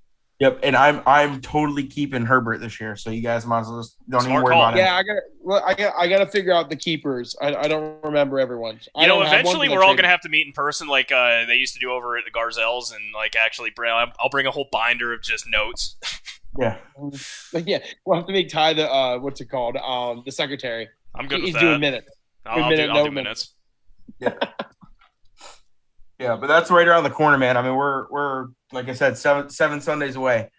Yep, and I'm totally keeping Herbert this year, so you guys might as well just don't Smart even worry call. about it. Yeah, I gotta figure out the keepers. I don't remember everyone's. You know, eventually we're all gonna have to meet in person, like they used to do over at the Garzels, and like actually, I'll bring a whole binder of just notes. Yeah. Yeah, we'll have to make Ty the what's it called? The secretary. I'm good with He's that. doing minutes. I'll do minutes. Yeah, but that's right around the corner, man. I mean, we're like I said, seven Sundays away.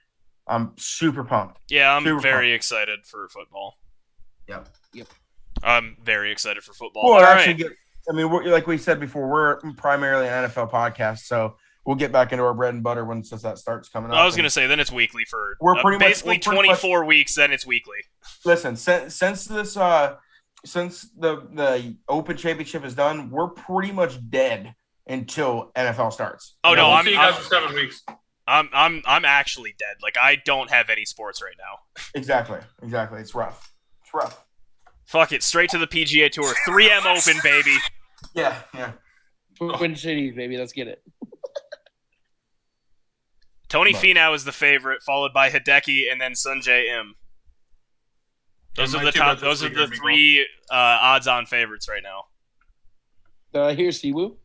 I'm super pumped. Yeah, I'm Super very pumped. excited for football. Yep. I'm very excited for football. Well, All actually, right. I mean, like we said before, we're primarily an NFL podcast, so we'll get back into our bread and butter once that starts coming up. I was gonna say then it's weekly for We're pretty much- basically we're pretty 24 weeks. Then it's weekly. Listen, since this since the Open Championship is done, we're pretty much dead until NFL starts. Oh no, We'll see you guys in 7 weeks. I'm actually dead. Like I don't have any sports right now. Exactly. It's rough. Fuck it, straight to the PGA Tour. 3M Open, baby. Yeah. Twin Cities, baby. Let's get it. Tony Right. Finau is the favorite, followed by Hideki and then Sunjae Im. Those are the top. Those are the 3 odds-on favorites right now. Here's Siwoo.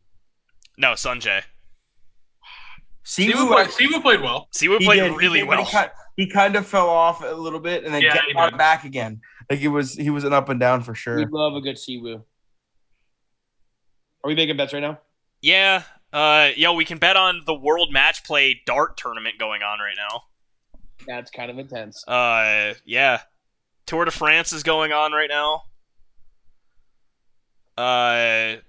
No, Sunjae. Siwoo played well. Siwoo played really well. He kind of fell off a little bit and then Yeah, he got did. back again. Like he was an up and down for We sure. love a good Siwoo. Are we making bets right now? Yeah. We can bet on the World Match Play Dart tournament going on right now. That's kind of intense. Yeah. Tour de France is going on right now.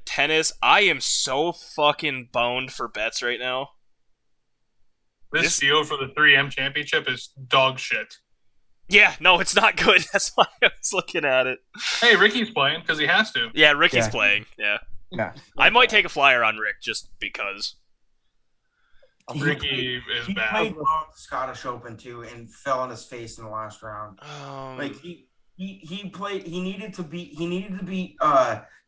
Tennis. I am so fucking boned for bets right now. This field for the 3M championship is dog shit. Yeah, no, it's not good. That's why I was looking at it. Hey, Ricky's playing because he has to. Yeah, Ricky's Yeah. playing. Yeah. Yeah. I might take a flyer on Rick just because. Ricky is He bad. played well at the Scottish Open too and fell on his face in the last round. Like he played. He needed to beat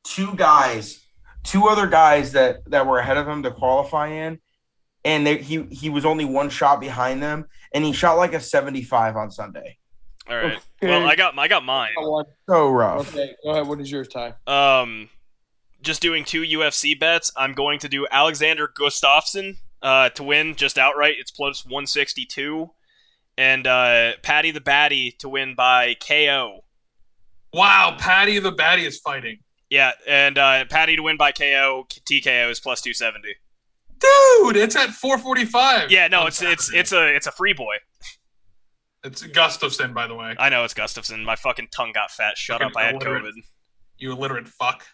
2 other guys that were ahead of him to qualify in, and he was only 1 shot behind them, and he shot like a 75 on Sunday. All right. Well, I got mine. So rough. Okay, go ahead. What is yours, Ty? Just doing 2 UFC bets. I'm going to do Alexander Gustafsson to win just outright. It's plus 162, and Patty the Batty to win by KO. Wow, Patty the Batty is fighting. Yeah, and Patty to win by KO. TKO is plus 270. Dude, it's at 445. Yeah, no, it's a free boy. It's Gustafson, by the way. I know it's Gustafson. My fucking tongue got fat. Shut Fucking up. I had illiterate. COVID. You illiterate fuck.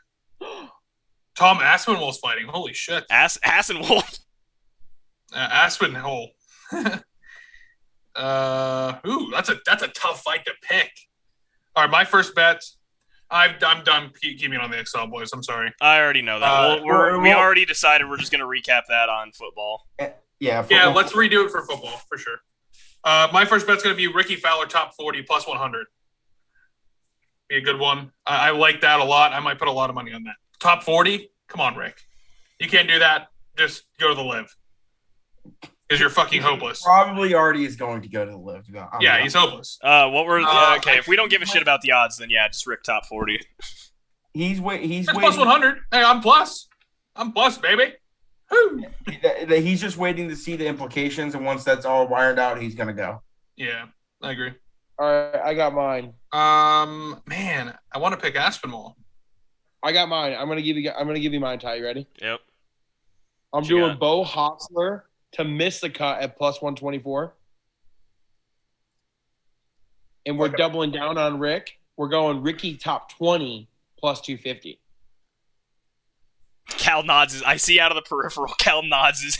Tom Aspinwall's fighting. Holy shit. Hassenwolf. Aspinwall. That's a tough fight to pick. All right, my first bet. I'm done. Keep me on the Excel, boys. I'm sorry. I already know that. we well- already decided we're just gonna recap that on football. Yeah. Yeah, let's redo it for football for sure. My first bet's going to be Ricky Fowler top 40 plus 100. Be a good one. I like that a lot. I might put a lot of money on that. Top 40? Come on, Rick. You can't do that. Just go to the live. Because you're fucking hopeless. Probably already is going to go to the live. Yeah, he's hopeless. Okay, if we don't give a shit about the odds, then yeah, just Rick top 40. He's That's plus 100. Hey, I'm plus. I'm plus, baby. that he's just waiting to see the implications, and once that's all wired out, he's gonna go. Yeah, I agree. All right, I got mine. Man, I want to pick Aspinwall. I got mine. I'm gonna give you mine, Ty. You ready? Yep. I'm What you doing got? Bo Hostler to miss the cut at plus 124. And we're doubling down on Rick. We're going Ricky top 20 plus 250. Cal nods his. I see out of the peripheral. Cal nods his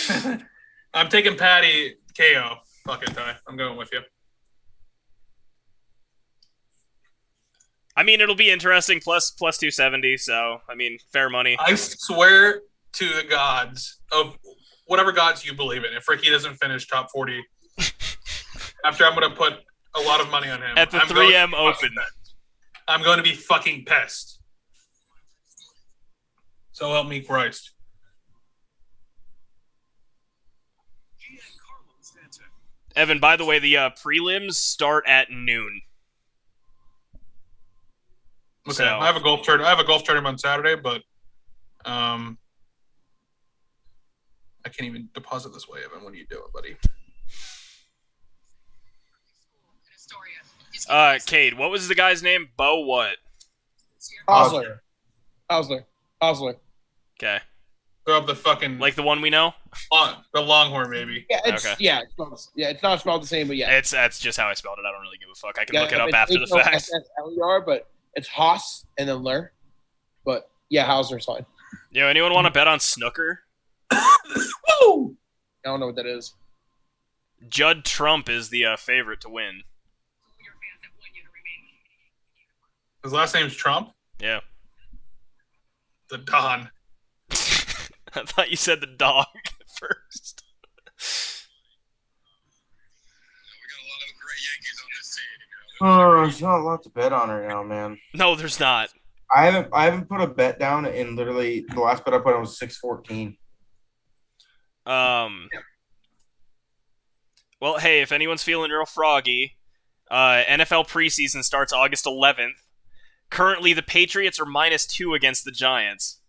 head. I'm taking Patty KO. Fuck it, Ty. I'm going with you. I mean, it'll be interesting. Plus 270. So I mean, fair money. I swear to the gods of whatever gods you believe in, if Ricky doesn't finish top 40, after I'm going to put a lot of money on him. At the I'm going to 3M be Open. fucking pissed. I'm going to be fucking pissed. So help me Christ. Evan, by the way, the prelims start at noon. Okay, So- I have a golf tournament on Saturday, but I can't even deposit this way, Evan. What are you doing, buddy? Cade, what was the guy's name? Bo what? Hostler. Okay. Throw up the fucking Like the one we know? the Longhorn, baby. Yeah, it's Okay. it's not spelled the same, but yeah. That's just how I spelled it. I don't really give a fuck. I can Yeah, look it up it's after the fact. H-O-S-S-L-E-R, but it's Haas and then Ler. But yeah, Hausler's fine. Yo, anyone want to bet on snooker? Woo! I don't know what that is. Judd Trump is the favorite to win. His last name's Trump. Yeah. The Don. I thought you said the dog at first. Oh, there's not a lot to bet on right now, man. No, there's not. I haven't put a bet down in literally the last bet I put on was 614. Well, hey, if anyone's feeling real froggy, NFL preseason starts August 11th. Currently, the Patriots are -2 against the Giants.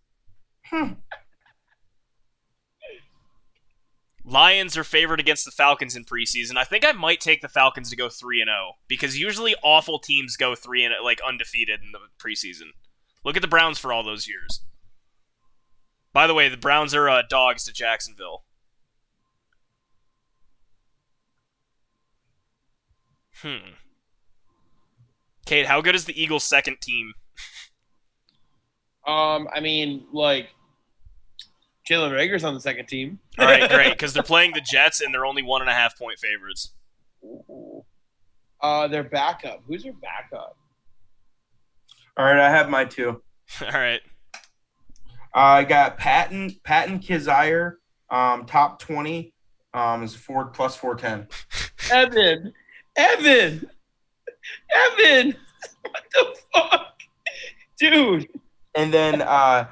Lions are favored against the Falcons in preseason. I think I might take the Falcons to go 3-0 because usually awful teams go 3-0, like undefeated in the preseason. Look at the Browns for all those years. By the way, the Browns are dogs to Jacksonville. Kate, how good is the Eagles' second team? I mean, like Jalen Rager's on the second team. All right, great, because they're playing the Jets and they're only 1.5 point favorites. Their backup. Who's their backup? All right, I have my two. All right. I got Patton Kizire, top 20, is plus 410. Evan. What the fuck, dude? And then shout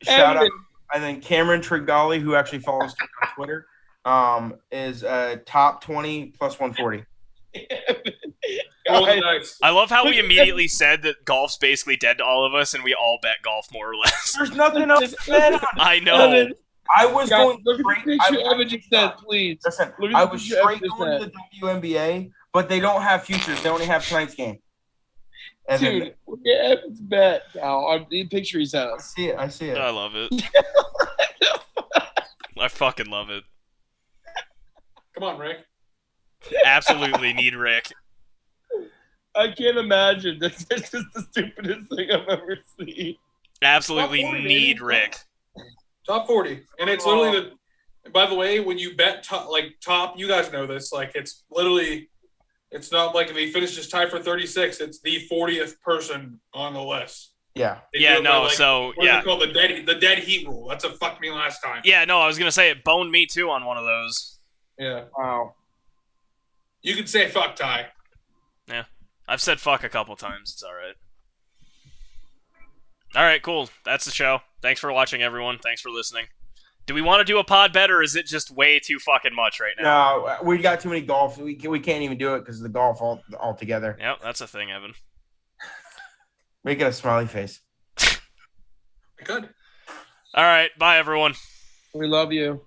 out, Evan. and then Cameron Trigali, who actually follows me on Twitter, is top 20 plus 140. Roll the Guys, dice. I love how we immediately said that golf's basically dead to all of us, and we all bet golf more or less. There's nothing else to bet on. I know. Evan, I was guys, going look at straight. the picture I- Evan just said, please. Listen, Look at I the was picture Evan straight just going to the WNBA, but they don't have futures. They only have tonight's game. And then, Dude, look at Evan's bet now on the picture he sent us. I see it. I love it. I fucking love it. Come on, Rick. Absolutely need Rick. I can't imagine. This is the stupidest thing I've ever seen. Absolutely Top 40, need baby. Rick. Top 40. And it's literally the. By the way, when you bet top, you guys know this. Like it's literally, it's not like if he finishes tied for 36. It's the 40th person on the list. Yeah. They Yeah, do it by, no, like, so, what is yeah. it called? The dead heat rule. That's a fucked me last time. Yeah, no, I was gonna say it boned me too on one of those. Yeah. Wow. You could say fuck Ty. I've said fuck a couple times. It's all right. All right, cool. That's the show. Thanks for watching, everyone. Thanks for listening. Do we want to do a pod bet, or is it just way too fucking much right now? No, we got too many golf. We can't even do it because of the golf altogether. Yep, that's a thing, Evan. Make it a smiley face. Good. All right, bye everyone. We love you.